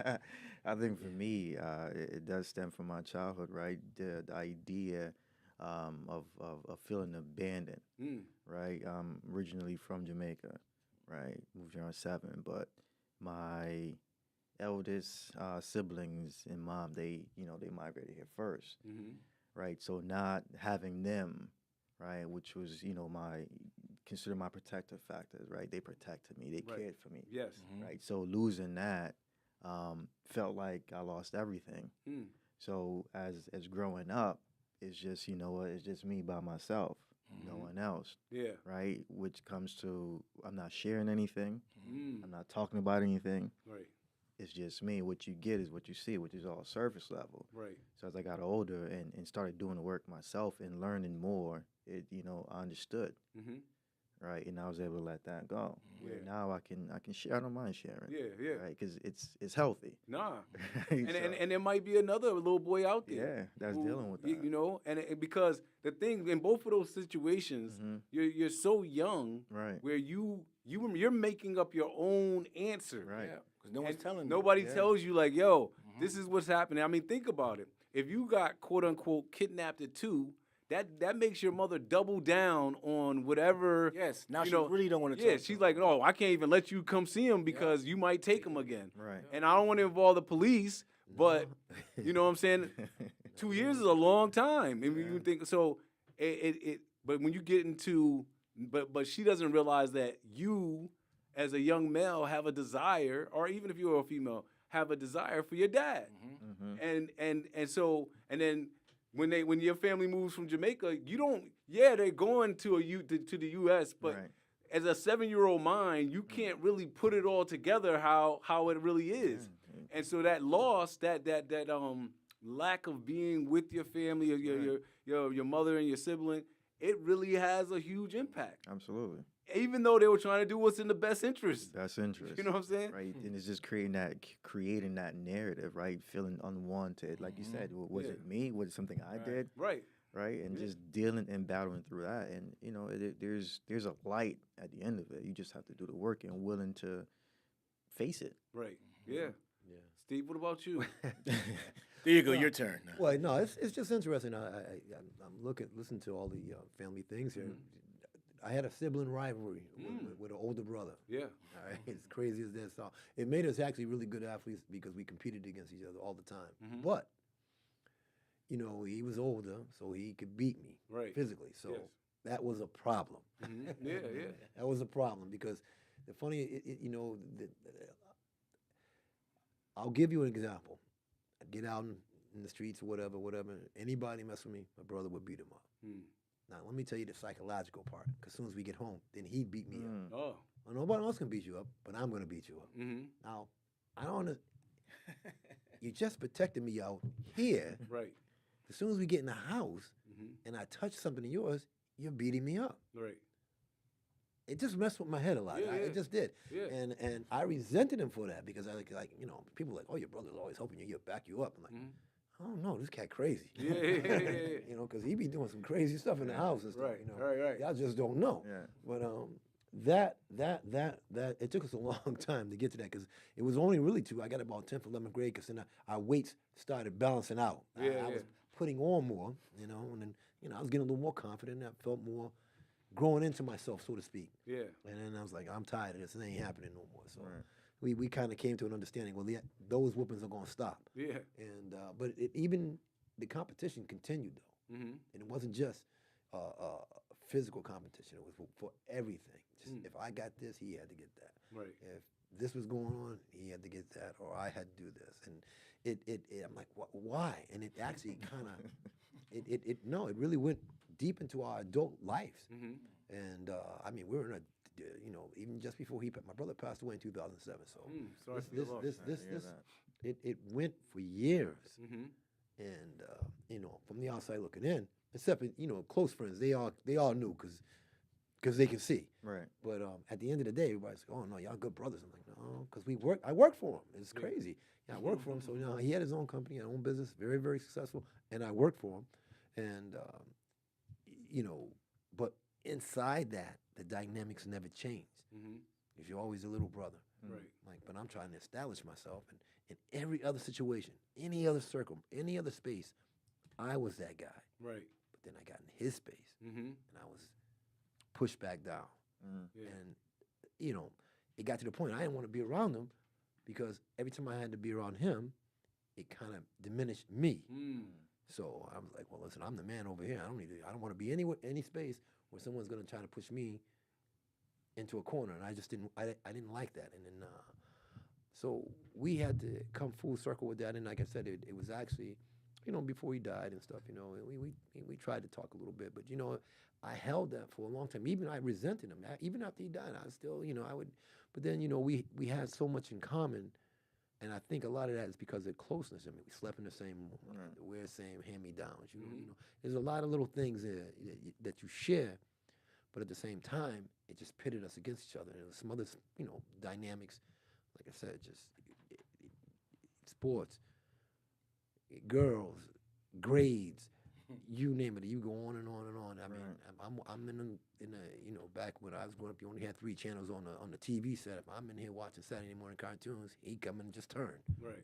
I think for me, it does stem from my childhood, right? The idea of feeling abandoned, Mm. right? Originally from Jamaica, right? Moved here on 7, but my eldest siblings and mom, they migrated here first, Mhm. right? So not having them, right, which was consider my protective factors, right? They protected me, they Right. cared for me, Yes. right? So losing that felt like I lost everything. Mm. So as growing up, it's just it's just me by myself, no one else, Yeah. right? Which comes to I'm not sharing anything, Mm. I'm not talking about anything. Right. It's just me. What you get is what you see, which is all surface level. Right. So as I got older and started doing the work myself and learning more, I understood, Mhm. right? And I was able to let that go. Where Yeah. now I can share. I don't mind sharing. Yeah. Yeah. Right, because it's healthy. Nah. and, And there might be another little boy out there. yeah, that's who, dealing with that. Because the thing in both of those situations, Mhm. you're so young, Right. where you're making up your own answer. Right. Yeah. Because no one's And telling me. nobody Yeah. tells you like, yo, this is what's happening. I mean, think about it. If you got quote unquote kidnapped at 2, that makes your mother double down on whatever. Yes. Now you she know, really don't want to. Yeah, talk to she's him. like, no, I can't even let you come see him because you might take him again. Right. And I don't want to involve the police, but you know what I'm saying? 2 years is a long time. And you think so. But when you get into, but she doesn't realize that you, as a young male, have a desire, or even if you're a female, have a desire for your dad. Mhm. And then when your family moves from Jamaica, you don't. Yeah, they're going to the U.S., but Right. as a 7-year-old mind, you can't really put it all together how it really is. And so that loss, that lack of being with your family, or your mother and your sibling, it really has a huge impact. Absolutely. Even though they were trying to do what's in the best interest. Best interest. You know what I'm saying? Right. And it's just creating that narrative, right? Feeling unwanted. Like you said, was Yeah. it me? Was it something I did? Right. Right. And Yeah. just dealing and battling through that. And, there's a light at the end of it. You just have to do the work and willing to face it. Right. Yeah. Yeah. Steve, what about you? There you go. Your turn. Well, no, it's just interesting. I'm listening to all the family things here. I had a sibling rivalry with an older brother. Yeah. All right, as crazy as that sounds, it made us actually really good athletes because we competed against each other all the time. But you know, he was older, so he could beat me physically. So that was a problem. Yeah. That was a problem because the funny, you know, I'll give you an example. I'd get out in the streets or whatever. Anybody mess with me, my brother would beat him up. Now, let me tell you the psychological part, because as soon as we get home, then he'd beat me up. Oh. Well, nobody else can beat you up, but I'm going to beat you up. Now, I don't you just protected me out here. Right. As soon as we get in the house and I touch something of yours, you're beating me up. Right. It just messed with my head a lot. It just did. Yeah. And I resented him for that because I like you know, people are like, oh, your brother's always helping you, he'll back you up. I'm like, I don't know, this cat crazy. Yeah. You know, because he be doing some crazy stuff in the house and stuff. Right, You know, right. Y'all just don't know. Yeah. But that it took us a long time to get to that because it was only really I got about 10th, 11th grade because then our weights started balancing out. I was putting on more, you know, and then you know I was getting a little more confident. I felt more growing into myself, so to speak. Yeah. And then I was like, I'm tired of this. It ain't happening no more. So we kind of came to an understanding. Well, those whoopings are gonna stop. Yeah. And but even the competition continued though, and it wasn't just physical competition. It was for everything. Just if I got this, he had to get that. Right. If this was going on, he had to get that, or I had to do this. And I'm like, why? And it actually kind of, it really went deep into our adult lives. And I mean, we were in a, you know, even just before my brother passed away in 2007. So it went for years. And you know, from the outside looking in, except for, you know, close friends, they all knew because they can see. Right. But at the end of the day, everybody's like, oh no, y'all good brothers. I'm like, no, because I worked for him. It's crazy. Yeah, I worked for him. So, you know, he had his own company, his own business, very, very successful, and I worked for him. And you know, but inside that, the dynamics never changed. Because you're always a little brother. Right. Like, but I'm trying to establish myself, and in every other situation, any other circle, any other space, I was that guy. Right. But then I got in his space, and I was pushed back down. And you know, it got to the point I didn't want to be around him because every time I had to be around him, it kind of diminished me. So I was like, well, listen, I'm the man over here. I don't want to be any space where someone's gonna try to push me into a corner, and I just didn't like that. And then so we had to come full circle with that. And like I said, it was actually, you know, before he died and stuff, you know, we tried to talk a little bit, but you know, I held that for a long time. Even I resented him. Even after he died, I still, you know, I would. But then, you know, we had so much in common, and I think a lot of that is because of closeness. I mean, we slept in the same room, wear the same hand-me-downs. You know, there's a lot of little things that you share, but at the same time, it just pitted us against each other. And there was some other, you know, dynamics. Like I said, just sports, girls, grades. You name it, you go on and on and on. I mean, I'm in a, you know, back when I was growing up, you only had 3 channels on the TV setup. I'm in here watching Saturday morning cartoons. He come and just turn. Right.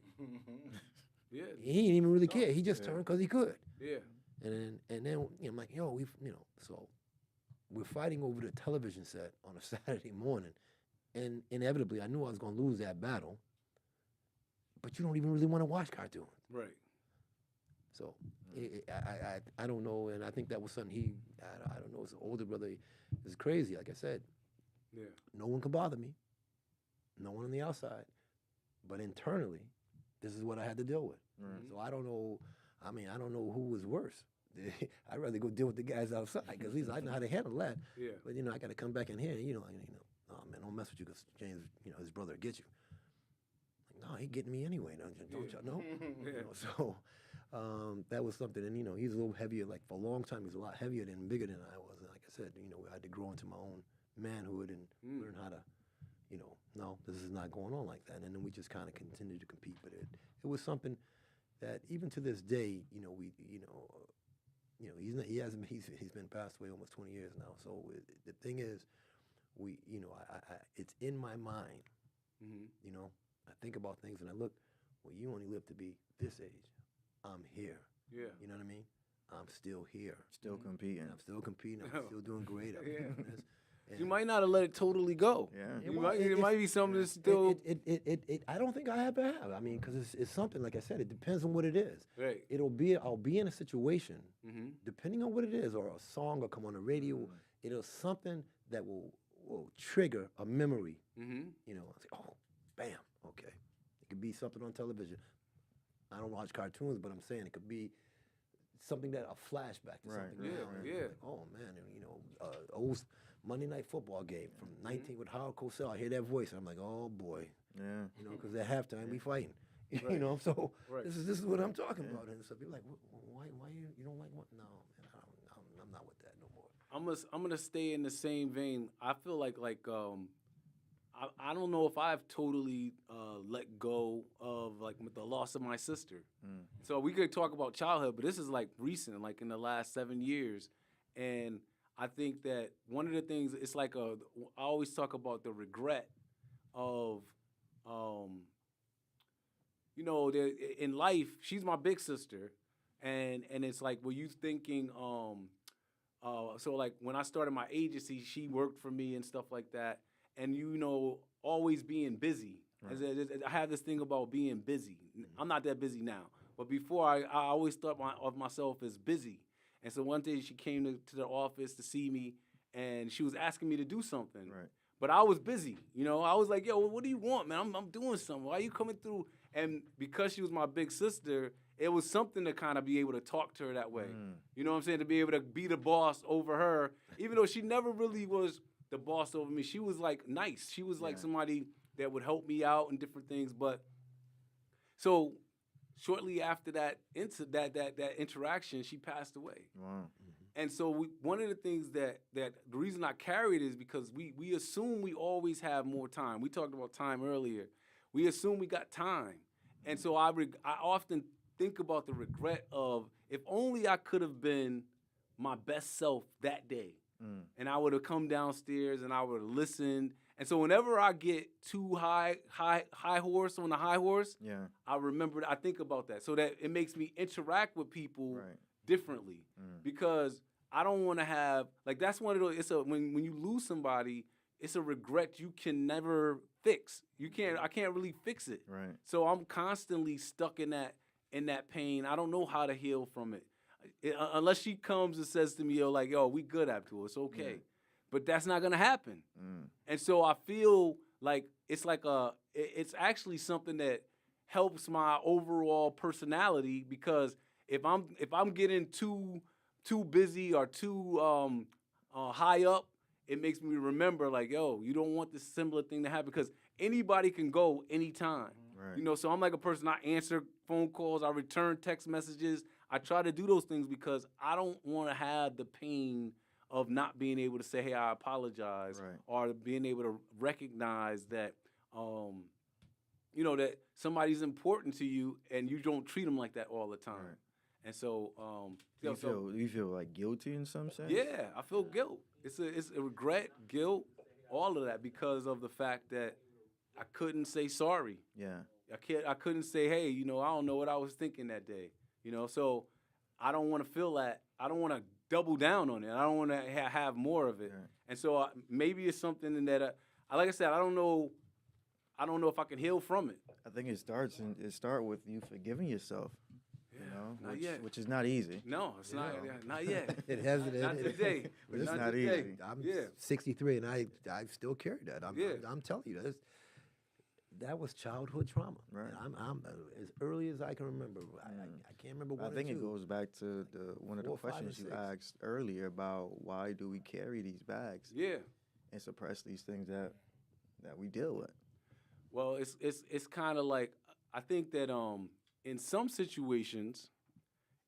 Yeah. He didn't even really care. He just turned because he could. Yeah. And then you know, I'm like, yo, so we're fighting over the television set on a Saturday morning, and inevitably, I knew I was going to lose that battle. But you don't even really want to watch cartoons. Right. So I don't know, and I think that was something I don't know, his older brother is crazy. Like I said, no one can bother me, no one on the outside, but internally, this is what I had to deal with. So I don't know. I mean, I don't know who was worse. I'd rather go deal with the guys outside because at least I know how to handle that. Yeah. But you know, I got to come back in here, and oh man, don't mess with you because James, you know, his brother will get you. Like, no, he getting me anyway. Don't y'all know? You know, so. That was something, and you know, he's a little heavier. Like for a long time, he's a lot heavier and bigger than I was. And like I said, you know, I had to grow into my own manhood and learn how to, you know, no, this is not going on like that. And then we just kind of continued to compete. But it was something that even to this day, you know, he's been passed away almost 20 years now. So the thing is, you know, it's in my mind. You know, I think about things and I look. Well, you only live to be this age. I'm here. Yeah. You know what I mean? I'm still here. Still competing. And I'm still competing. I'm still doing great. I'm doing this. You And- might not have let it totally go. Yeah. It might be something that's still. I don't think I ever have. I mean, because it's something, like I said, it depends on what it is. Right. I'll be in a situation, Mm-hmm. depending on what it is, or a song will come on the radio, it'll something that will trigger a memory. Mm-hmm. You know, I say, oh, bam, okay. It could be something on television. I don't watch cartoons, but I'm saying it could be something that a flashback to Right, something. yeah, else. yeah. Like, oh man, and, you know, old Monday Night Football game from 19 with Howard Cosell. I hear that voice, and I'm like, oh boy, Yeah. you know, because at halftime we fighting. You Right. know, so Right. this is what I'm talking about. And so people are like, why you don't like what? No, man, I'm not with that no more. I'm gonna stay in the same vein. I feel like I don't know if I've totally let go of like with the loss of my sister. Mm. So we could talk about childhood, but this is like recent, like in the last 7 years. And I think that one of the things, it's like I always talk about the regret of, you know, in life, she's my big sister. And it's like, were you thinking, so like when I started my agency, she worked for me and stuff like that. And, you know, always being busy. Right. I have this thing about being busy. I'm not that busy now. But before, I always thought of myself as busy. And so one day she came to the office to see me, and she was asking me to do something. Right. But I was busy. You know, I was like, yo, what do you want, man? I'm doing something. Why are you coming through? And because she was my big sister, it was something to kind of be able to talk to her that way. You know what I'm saying? To be able to be the boss over her, even though she never really was the boss over me. She was like nice. She was like somebody that would help me out and different things. But so shortly after that interaction, she passed away. Wow. And so one of the things that the reason I carried is because we assume we always have more time. We talked about time earlier. We assume we got time. And so I often think about the regret of if only I could have been my best self that day. And I would have come downstairs and I would have listened. And so whenever I get too high horse on the high horse, Yeah. I think about that so that it makes me interact with people Right. differently because I don't want to have like that's one of those. When you lose somebody, it's a regret you can never fix. I can't really fix it. Right. So I'm constantly stuck in that pain. I don't know how to heal from it. Unless she comes and says to me, yo, we good Abdul, it's okay. But that's not gonna happen. And so I feel like it's actually something that helps my overall personality because if I'm getting too busy or too high up, it makes me remember like, yo, you don't want this similar thing to happen because anybody can go anytime. Right. You know, so I'm like a person, I answer phone calls, I return text messages. I try to do those things because I don't want to have the pain of not being able to say, hey, I apologize, Right. or being able to recognize that, you know, that somebody's important to you and you don't treat them like that all the time. Right. And so, You feel like guilty in some sense? yeah, I feel guilt. It's a regret, guilt, all of that because of the fact that I couldn't say sorry. Yeah. I couldn't say, hey, you know, I don't know what I was thinking that day. You know, so I don't want to feel that. I don't want to double down on it. I don't want to have more of it. Right. And so maybe it's something that, like I said, I don't know if I can heal from it. I think it starts with you forgiving yourself. You know, not yet. which is not easy. No, it's not yet. It hasn't. Not today. It's Not not today. easy. I'm Yeah. 63 and I still carry that. Yeah. I'm telling you that was childhood trauma. Right. And I'm as early as I can remember. I can't remember I one think or it two. goes back to one of the 4, 5, questions and you 6. asked earlier about why do we carry these bags Yeah. and suppress these things that we deal with. Well, it's kind of like I think that in some situations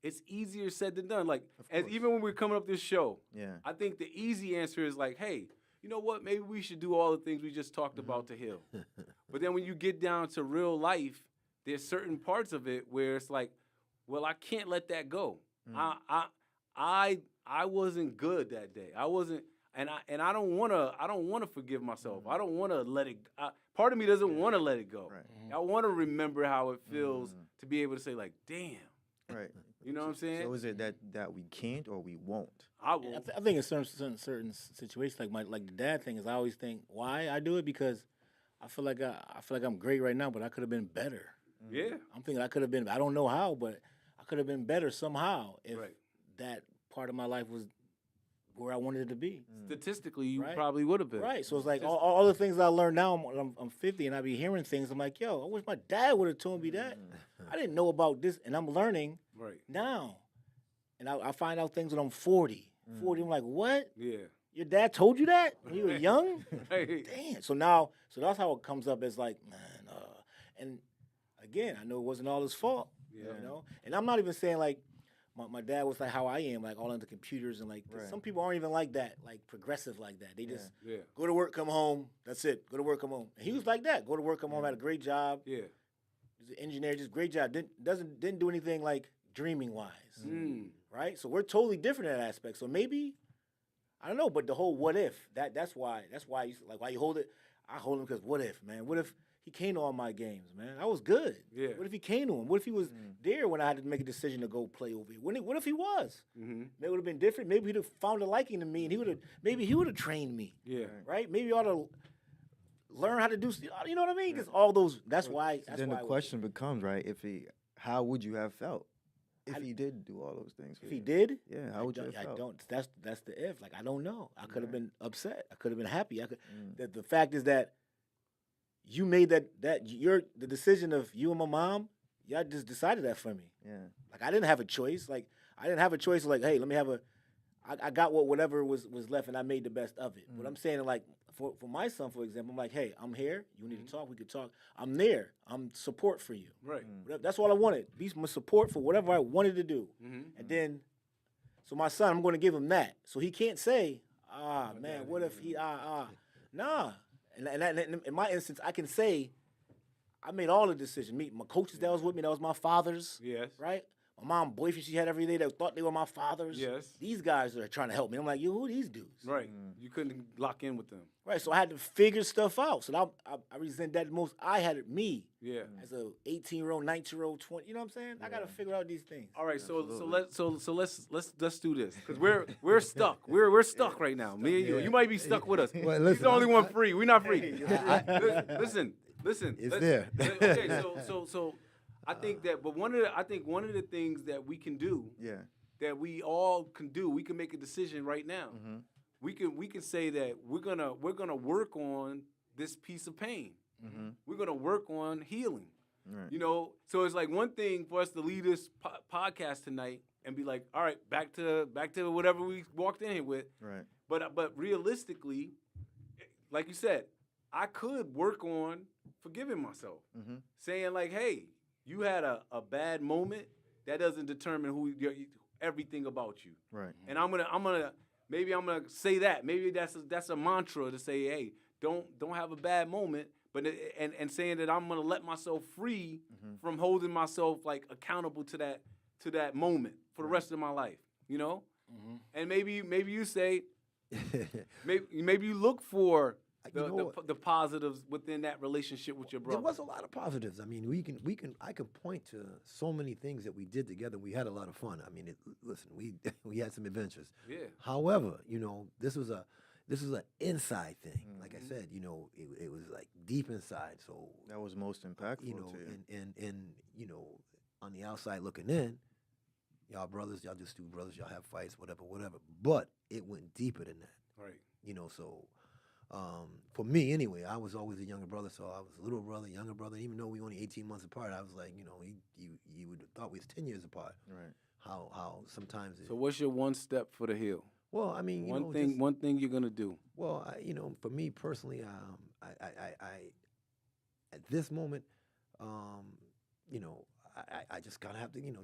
it's easier said than done. Like as course. even when we're coming up this show, Yeah. I think the easy answer is like, hey, you know what? Maybe we should do all the things we just talked about to heal. But then when you get down to real life, there's certain parts of it where it's like, well, I can't let that go. I wasn't good that day. I wasn't, and I don't wanna forgive myself. I don't wanna let it. Part of me doesn't want to let it go. Right. I want to remember how it feels to be able to say like, damn. Right. You know what I'm saying? So is it that we can't or we won't? I I, will. I think in certain situations, like the dad thing, is I always think why I do it because I feel like I'm great right now, but I could have been better. Yeah. I'm thinking I could have been. I don't know how, but I could have been better somehow if Right. that part of my life was where I wanted it to be. Statistically, you Right. probably would have been. Right. So it's like all the things I learned now. I'm 50 and I be hearing things. I'm like, yo, I wish my dad would have told me that. I didn't know about this, and I'm learning Right. now. And I find out things when I'm 40. 40, I'm like, what? Yeah. Your dad told you that when you were young? Right. Damn. So that's how it comes up as like, man. And again, I know it wasn't all his fault. Yeah. You know. And I'm not even saying like my dad was like how I am, like all into computers and like 'cause Right. some people aren't even like that, like progressive like that. They just Yeah. go to work, come home. That's it. Go to work, come home. And he was like that. Go to work, come home. Had a great job. Yeah. He's an engineer, just great job. Didn't do anything like dreaming wise. Mm. Right? So we're totally different in that aspect. So maybe I don't know, but the whole what if that's why you, like why you hold it. I hold him because what if, man? What if he came to all my games, man? I was good. Yeah. What if he came to him? What if he was there when I had to make a decision to go play over here? What if he was? Mm-hmm. Maybe it would have been different. Maybe he'd have found a liking to me, and he would have trained me. Yeah. Right? Maybe you ought to learn how to do. You know what I mean? Because all those. That's why. So That's then why the question becomes, right? How would you have felt if I- he did do all those things? for If he you? did, Yeah. How would you have I felt? don't. That's the if. Like I don't know. I could have been upset. I could have been happy. Mm. That the fact is that you made the decision of you and my mom. Y'all just decided that for me. Yeah. Like I didn't have a choice. Like I didn't have a choice. Like hey, let me have a. I got whatever was left, and I made the best of it. But I'm saying like for my son, for example, I'm like, hey, I'm here. You need to talk. We could talk. I'm there. I'm support for you. Right. That's all I wanted. Be my support for whatever I wanted to do. And then, so my son, I'm going to give him that. So he can't say, man, what if he, nah. And in my instance, I can say, I made all the decisions. My coaches that was with me, that was my fathers. Yes. Right? My mom, boyfriend she had every day that thought they were my fathers. Yes. These guys are trying to help me. I'm like, yo, who are these dudes? Right. You couldn't lock in with them. Right. So I had to figure stuff out. So now I resent that the most. I had it, me. Yeah. As a 18-year-old, 19-year-old, 20, you know what I'm saying? I gotta figure out these things. All right, so let's do this because we're stuck. We're stuck right now. Me and you. You might be stuck with us. Well, He's listen, the only one free. We're not free. Listen. It's there. Okay, so I think that, but one of the things that we can do, Yeah. that we all can do, we can make a decision right now. We can say that we're gonna work on this piece of pain. We're gonna work on healing. Right. You know, so it's like one thing for us to lead this podcast tonight and be like, all right, back to whatever we walked in here with. Right. But realistically, like you said, I could work on forgiving myself, saying like, hey, you had a bad moment. That doesn't determine everything about you. Right. And I'm gonna say that. Maybe that's a mantra to say, hey, don't have a bad moment. But and saying that I'm gonna let myself free from holding myself like accountable to that moment for the rest of my life, you know. And maybe you say, maybe you look for You know what? the positives within that relationship with your brother. There was a lot of positives. I mean, I can point to so many things that we did together. We had a lot of fun. I mean, listen, we had some adventures. Yeah. However, you know, this was an inside thing. Like I said, you know, it was like deep inside. So That was most impactful you know, to you. and you know, on the outside looking in, y'all brothers, y'all just two brothers, y'all have fights, whatever. But it went deeper than that. Right. You know, so for me anyway, I was always a younger brother, so I was a little brother, younger brother. Even though we were only 18 months apart, I was like, you know, you would have thought we was 10 years apart. Right. How sometimes So what's your one step for the heal? well, I mean, you know, One thing you're gonna do. well, you know, for me personally, I at this moment, you know, I just kind of have to, you know,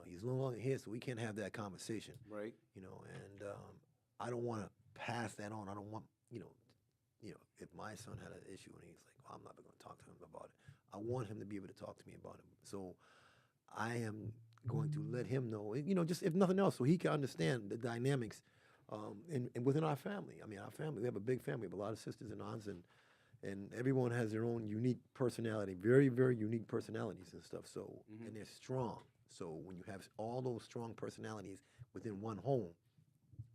he's no longer here, so we can't have that conversation, Right. you know, and I don't want to pass that on. I don't want, you know, if my son had an issue and he's like, well, I'm not going to talk to him about it. I want him to be able to talk to me about it. So I am going to let him know, you know, just if nothing else, so he can understand the dynamics and within our family. I mean, our family, we have a big family. We have a lot of sisters and aunts, and everyone has their own unique personality, very, very unique personalities and stuff. So, and they're strong. So when you have all those strong personalities within one home,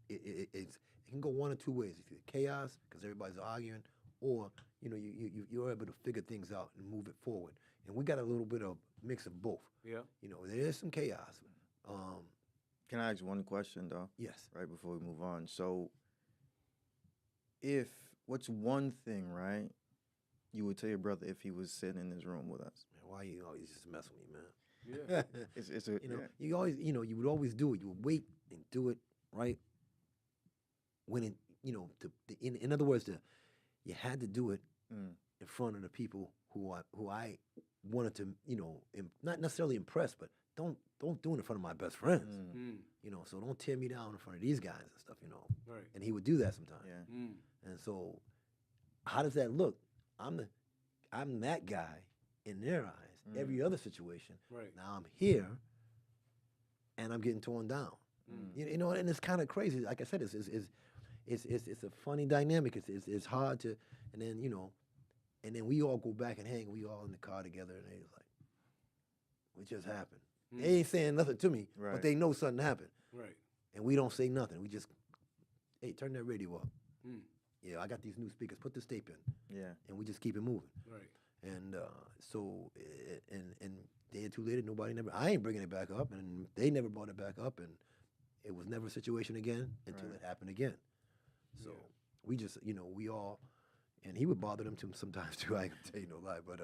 it can go one or two ways. It's either chaos because everybody's arguing, or you're able to figure things out and move it forward. And we got a little bit of mix of both. Yeah. There is some chaos. Can I ask one question though? Yes. Right before we move on. So, what's one thing, right, you would tell your brother if he was sitting in this room with us? Man, why you always just mess with me, man? Yeah. It's a You always, you would always do it. You would wait and do it right when it, in other words, you had to do it in front of the people who I wanted to, not necessarily impress, but don't do it in front of my best friends. So don't tear me down in front of these guys and stuff, Right. And he would do that sometimes. Yeah. And so, how does that look? I'm that guy in their eyes. Every other situation. Right. Now I'm here, and I'm getting torn down. And it's kind of crazy. Like I said, it's a funny dynamic. It's hard to, and then we all go back and hang. We all in the car together, and they like, what just happened? They ain't saying nothing to me, Right. but they know something happened, Right. and we don't say nothing. We just, hey, turn that radio up. Mm. Yeah, I got these new speakers. Put this tape in, Yeah. and we just keep it moving. Right. And so, and a day or two later, I ain't bringing it back up, and they never brought it back up, and it was never a situation again until Right. it happened again. So Yeah. we just, we all, and he would bother them too sometimes too. I ain't gonna tell you no lie, but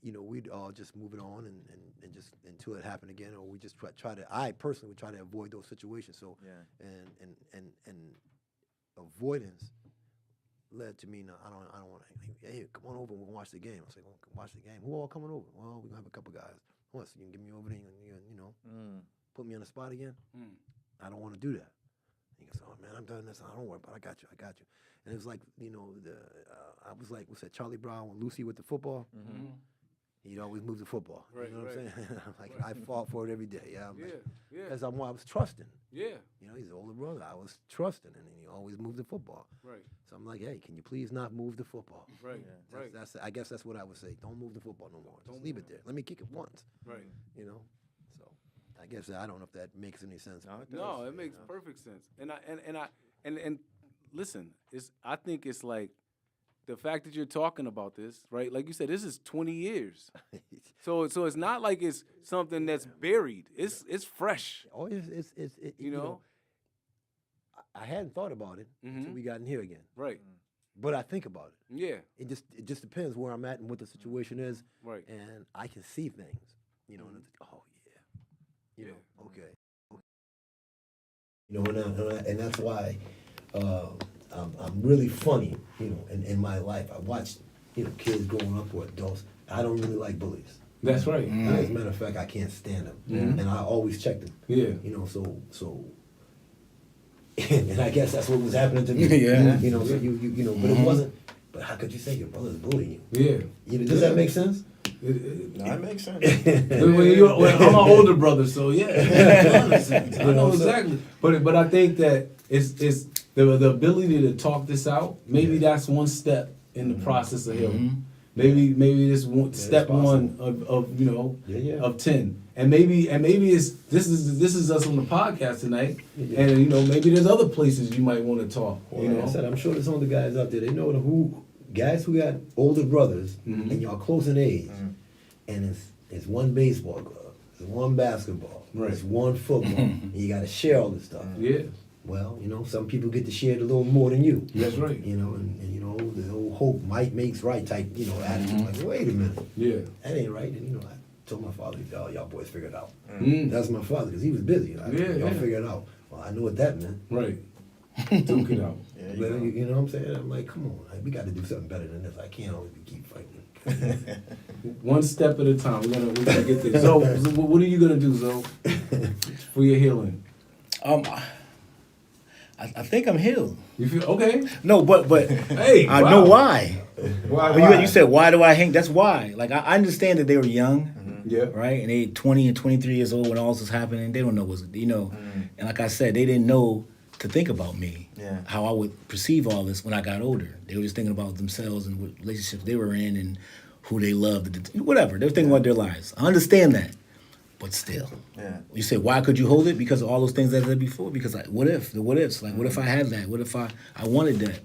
we'd all just move it on and just until it happened again, or we just try to. I personally would try to avoid those situations. So Yeah. and avoidance led to me. No, I don't want to. Hey, come on over. We'll watch the game. I was like, well, watch the game. Who all coming over? Well, we're gonna have a couple guys. What? So you can get me over there and put me on the spot again? Mm. I don't want to do that. He goes, oh man, I'm doing this. I don't worry about it. I got you. And it was like, I was like, what's that? Charlie Brown with Lucy with the football. Mm-hmm. He'd always move the football. Right, You know what right. I'm saying? I'm like, Right. I fought for it every day. Yeah. Yeah. Because I was trusting. Yeah. He's an older brother. I was trusting, and he always moved the football. Right. So I'm like, hey, can you please not move the football? Right. Yeah. Right. I guess that's what I would say. Don't move the football no more. Don't Just leave move it there. Let me kick it once. Right. So I guess I don't know if that makes any sense. No, it No, does. it makes perfect sense. And listen, I think it's like the fact that you're talking about this, right? Like you said, this is 20 years. So it's not like it's something that's buried. It's fresh. Oh, it's You know? I hadn't thought about it until we got in here again. Right. But I think about it. Yeah. It just depends where I'm at and what the situation is. Right. And I can see things, and it's, oh yeah, Yeah. okay. And that's why I'm really funny, in my life. I watched, kids growing up or adults. I don't really like bullies. That's right. As a matter of fact, I can't stand them, and I always check them. Yeah. So. And I guess that's what was happening to me. Yeah. But it wasn't. But how could you say your brother's bullying Yeah. you? Does that make sense? No, that makes sense. I'm an older brother, so yeah, I know exactly. But I think that it's the ability to talk this out. Maybe that's one step in the process of healing. Maybe this one, step one of 10, and maybe it's this is us on the podcast tonight, and maybe there's other places you might want to talk. Like I said, I'm sure there's some of the guys out there. They know guys who got older brothers, and y'all close in age, and it's one baseball glove, it's one basketball, Right. it's one football, and you got to share all this stuff. Yeah, Well, some people get to share it a little more than you. that's right. And the old hope might makes right type, attitude. Like, wait a minute, Yeah. that ain't right. And I told my father, he said, oh, y'all boys figure it out. Mm. That's my father, because he was busy. Y'all Yeah. figure it out. Well, I knew what that meant. Right. Duke it out. Yeah, But you you know what I'm saying? I'm like, come on, we got to do something better than this. I can't always keep fighting. One step at a time. We're gonna get there. So, what are you gonna do, Zoe, for your healing? I think I'm healed. You feel okay? No, but Hey, I wow. know why. Why? Well, you said, why do I hang? That's why. Like, I understand that they were young, Yeah. right? And they 20 and 23 years old when all this was happening. They don't know what's, And like I said, they didn't know to think about me, how I would perceive all this when I got older. They were just thinking about themselves and what relationships they were in and who they loved, whatever. They were thinking about their lives. I understand that. but still. Yeah. You say, why could you hold it? Because of all those things that I said before. Because like, what if? The what ifs. Like, what if I had that? What if I wanted that?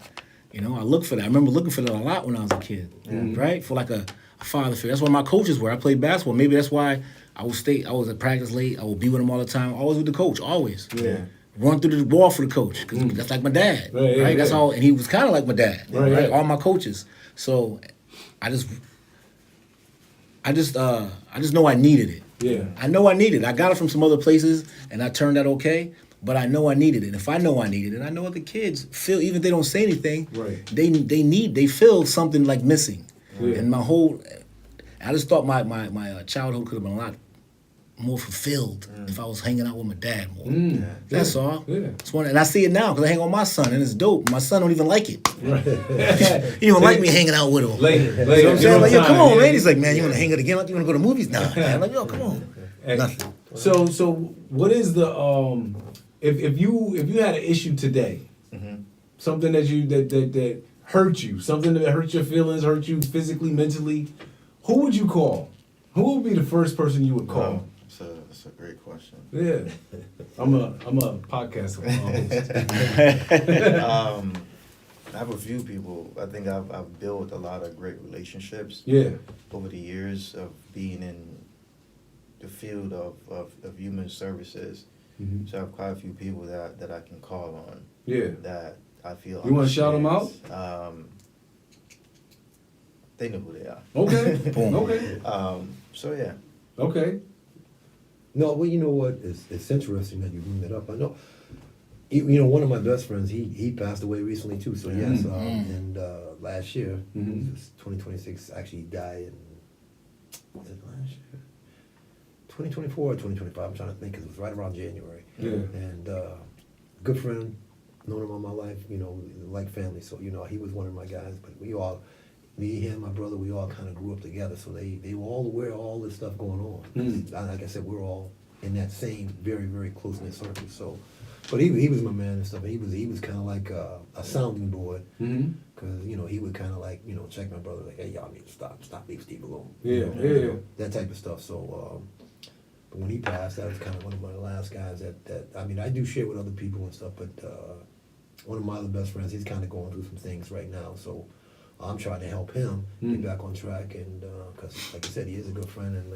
You know, I looked for that. I remember looking for that a lot when I was a kid, right? For like a father figure. That's why my coaches were. I played basketball. Maybe that's why I was at practice late. I would be with him all the time. Always with the coach, always. Yeah. Run through the wall for the coach, because that's like my dad, right? That's all, and he was kind of like my dad, right? All my coaches. So, I just know I needed it. Yeah. I know I needed it. I got it from some other places, and I turned out okay. But I know I needed it. If I know I needed it, I know other kids feel, even if they don't say anything, Right. they feel something like missing. Yeah. And I just thought my childhood could have been a lot more fulfilled if I was hanging out with my dad more. That's all. Yeah. It's and I see it now because I hang with my son, and it's dope. My son don't even like it. Right. He don't like me hanging out with him. Later. You know what I'm saying? Like, yo, come on, yeah. man. He's like, man, you want to hang out again? Like, you want to go to movies? Nah, man. I'm like, yo, come on. Nothing. So what is the if you had an issue today, something that hurt you, something that hurt your feelings, hurt you physically, mentally, who would you call? Who would be the first person you would call? That's a great question. Yeah, I'm a podcast host. I have a few people. I think I've built a lot of great relationships. Yeah. Over the years of being in the field of human services. So I have quite a few people that I can call on. Yeah. That I feel. You want to shout them out? They know who they are. Okay. Okay. So yeah. Okay. No, well, you know what? It's interesting that you bring that up. I know, you know, one of my best friends, he passed away recently too. So yes, and last year, 2026, actually he died in, was it last year? 2024 or 2025, I'm trying to think, because it was right around January. Yeah. And good friend, known him all my life, you know, like family. So, you know, he was one of my guys, but we all, me, him, my brother, we all kind of grew up together. So they were all aware of all this stuff going on. Like I said, we're all in that same very, very close-knit circle. So, but he was my man and stuff. He was kind of like a sounding board. Because, you know, he would kind of like, you know, check my brother, like, hey, y'all need to stop, leave Steve alone. Yeah, You know, that type of stuff. So, but when he passed, that was kind of one of my last guys that I mean, I do share with other people and stuff, but one of my other best friends, he's kind of going through some things right now. So I'm trying to help him get back on track. And because, like I said, he is a good friend and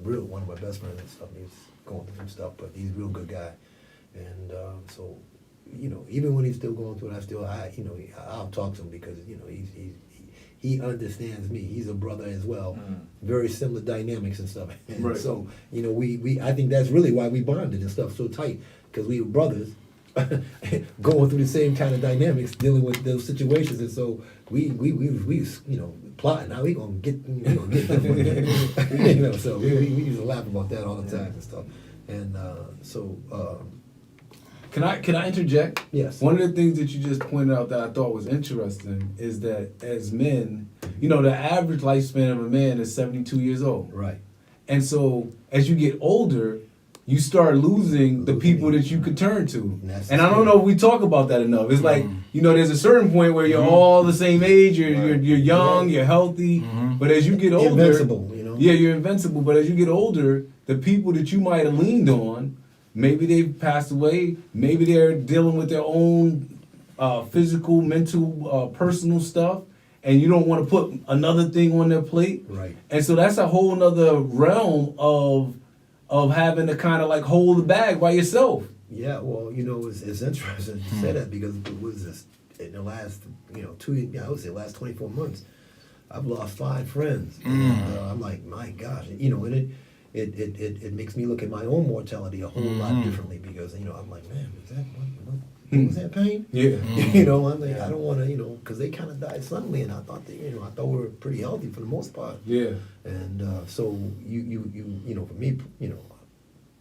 real one of my best friends and stuff. He's going through some stuff, but he's a real good guy. And so, you know, even when he's still going through it, I'll talk to him because, you know, he understands me. He's a brother as well. Very similar dynamics and stuff. And Right. so, you know, we I think that's really why we bonded and stuff so tight, because we were brothers going through the same kind of dynamics, dealing with those situations. And so we you know, plotting how we gonna get them. You know, so we used to laugh about that all the time and stuff. And Can I interject? Yes. One of the things that you just pointed out that I thought was interesting is that as men, you know, the average lifespan of a man is 72 years old. Right. And so as you get older, you start losing the people that you could turn to. And I don't know if we talk about that enough. It's like, you know, there's a certain point where you're all the same age, you're young, you're healthy, but as you get older, Invincible, you know. Yeah, you're invincible, but as you get older, the people that you might have leaned on, maybe they've passed away, maybe they're dealing with their own physical, mental, personal stuff, and you don't want to put another thing on their plate. Right. And so that's a whole nother realm of having to kind of like hold the bag by yourself. Yeah, well, you know, it's interesting to say that because it was just in the last, you know, I would say last 24 months, I've lost 5 friends. And, I'm like, my gosh, you know, and it makes me look at my own mortality a whole lot differently because, you know, I'm like, man, was that pain? Yeah. You know, I'm like, I don't want to, you know, because they kind of died suddenly, and I thought we were pretty healthy for the most part. Yeah. And so you know, for me, you know,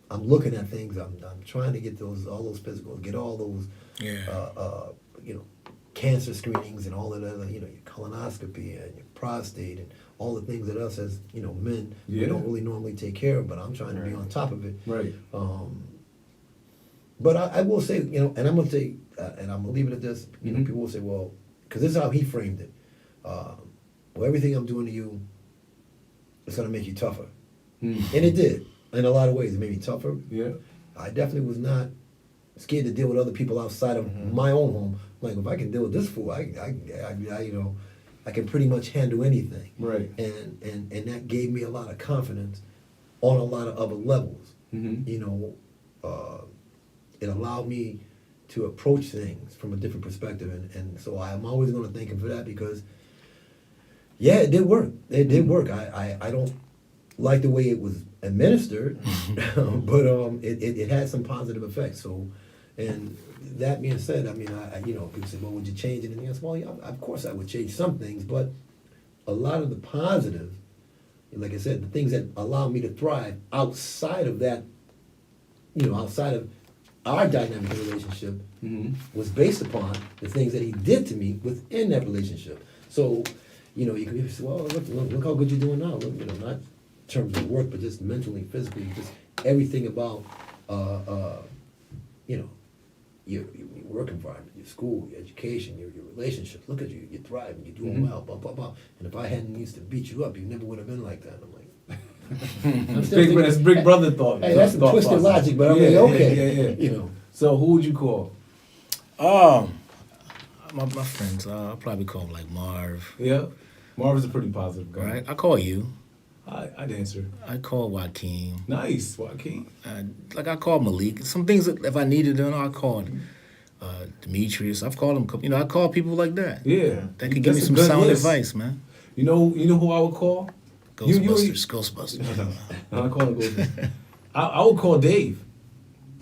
I'm looking at things. I'm trying to get all those physicals, get all those, you know, cancer screenings and all of that, you know, your colonoscopy and your prostate and all the things that us as, you know, men, we don't really normally take care of. But I'm trying to be on top of it. Right. But I will say, you know, and I'm gonna say, and I'm gonna leave it at this. You know, people will say, well, because this is how he framed it. Well, everything I'm doing to you, it's gonna make you tougher, and it did. in a lot of ways. It made me tougher. Yeah. I definitely was not scared to deal with other people outside of my own home. Like, if I can deal with this fool, I you know, I can pretty much handle anything. Right. And that gave me a lot of confidence on a lot of other levels. Mm-hmm. You know, it allowed me to approach things from a different perspective, and so I'm always going to thank him for that, because yeah, it did work. It did work. I don't like the way it was administered, but it had some positive effects. So, and that being said, I mean, I you know, people say, well, would you change anything else? Well, yeah, of course I would change some things, but a lot of the positive, like I said, the things that allow me to thrive outside of that, you know, outside of our dynamic relationship, was based upon the things that he did to me within that relationship. So, you know, you can say, well, look how good you're doing now. Look, you know, not in terms of work, but just mentally, physically, just everything about, you know, your work environment, your school, your education, your relationships. Look at you, you're thriving, you're doing well, blah, blah, blah. And if I hadn't used to beat you up, you never would have been like that. I'm like, That's big brother thought. Hey, that's some thought twisted process. logic, but I mean, okay. Yeah. You know. So who would you call? My friends, I'll probably call him like Marv. Yeah. Marv is a pretty positive guy. Right? I call you. I'd answer. I call Joaquin. Nice, Joaquin. Like I called Malik. Some things that if I needed them, I called Demetrius. I've called him. You know, I call people like that. Yeah. That could give me That's a some good sound list. advice, man. You know who I would call? Ghostbusters. No, I call him Ghostbusters. I would call Dave.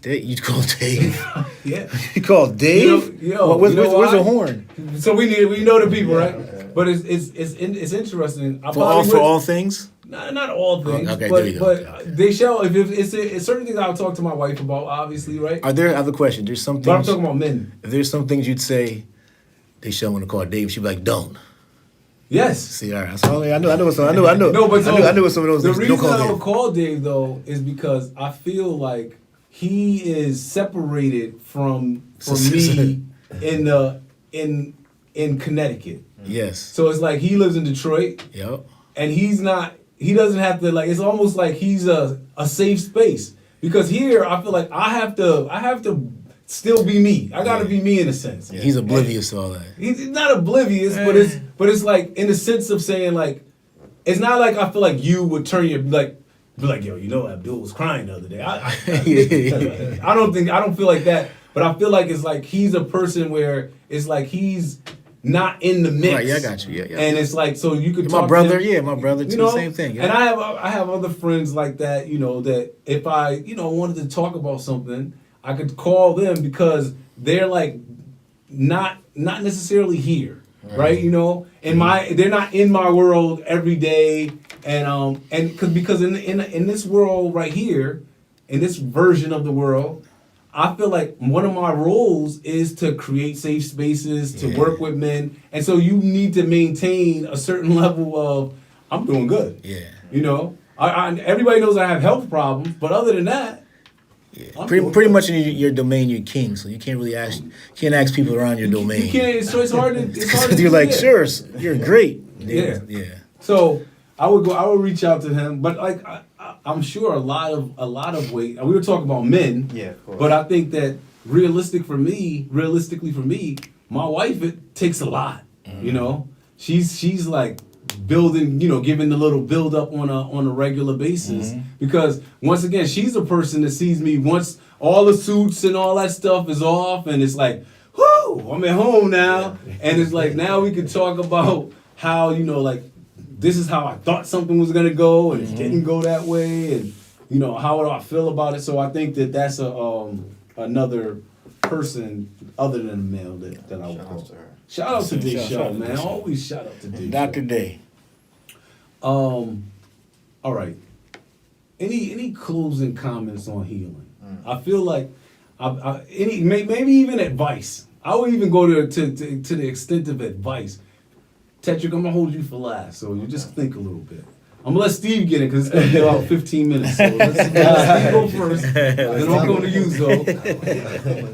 You call Dave? Yeah. You call Dave? Where's the horn? So we know the people, right? But it's interesting. For all things? Not all things, Okay, but there you go. but they shall. If it's certain things I'll talk to my wife about, obviously, right? Are there other questions? There's some But I'm things. talking about men. If there's some things you'd say, they shall want to call Dave. She'd be like, don't. Yes. See, all right. So I know. No, but I know what some of those the things. reason Don't call I Dave. would call Dave though is because I feel like he is separated from me in Connecticut. Yes. So it's like he lives in Detroit. Yep. And he doesn't have to, like, it's almost like he's a safe space. Because here I feel like I have to still be me. I gotta be me in a sense. Yeah, he's oblivious to all that. He's not oblivious, but it's like in the sense of saying, like, it's not like I feel like you would turn your be like, yo, you know Abdul was crying the other day. I don't feel like that, but I feel like it's like he's a person where it's like he's not in the mix. Right, yeah, I got you. Yeah. And it's like, so you could My talk brother, to him, my brother too, you know, the same thing. Yeah. And I have other friends like that, you know, that if I, you know, wanted to talk about something, I could call them because they're like not necessarily here, right? You know, they're not in my world every day, and because in this world right here, in this version of the world, I feel like one of my roles is to create safe spaces, to work with men. And so you need to maintain a certain level of, I'm doing good. Yeah. You know, everybody knows I have health problems, but other than that, Yeah. Pretty much in your domain, you're king, so you can't really ask people around your domain. you can't, so it's hard to You're like, yeah. sure, you're great. Yeah. Yeah. So I would reach out to him, but like I'm sure a lot of weight. We were talking about men, Yeah, of course. but I think that realistically for me, my wife, it takes a lot. You know, she's like building, you know, giving the little build up on a regular basis because once again, she's a person that sees me once all the suits and all that stuff is off, and it's like, whoo, I'm at home now, and it's like now we can talk about how, you know, like, this is how I thought something was gonna go, and it didn't go that way, and you know, how do I feel about it? So I think that that's another person other than a male that I would call. Shout out to Day Show, man. Always shout out to Day Dr. Day. All right. Any closing comments on healing? I feel like maybe even advice. I would even go to the extent of advice. Tetrick, I'm gonna hold you for last, so you just think a little bit. I'm gonna let Steve get it because it's gonna be about 15 minutes. So let's Steve go first. Then I'll go to you, Zoe.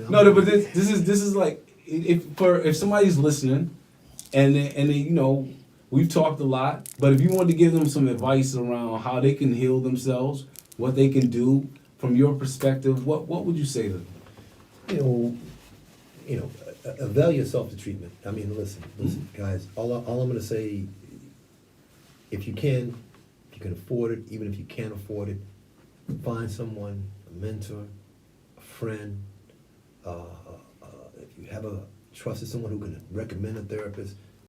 No, but this is like if somebody's listening, and they, you know, we've talked a lot, but if you wanted to give them some advice around how they can heal themselves what they can do from your perspective, what would you say to them? Avail yourself to treatment. I mean, listen, guys. All I'm gonna say, if you can afford it, even if you can't afford it, find someone, a mentor, a friend. If you have trusted someone who can recommend a therapist,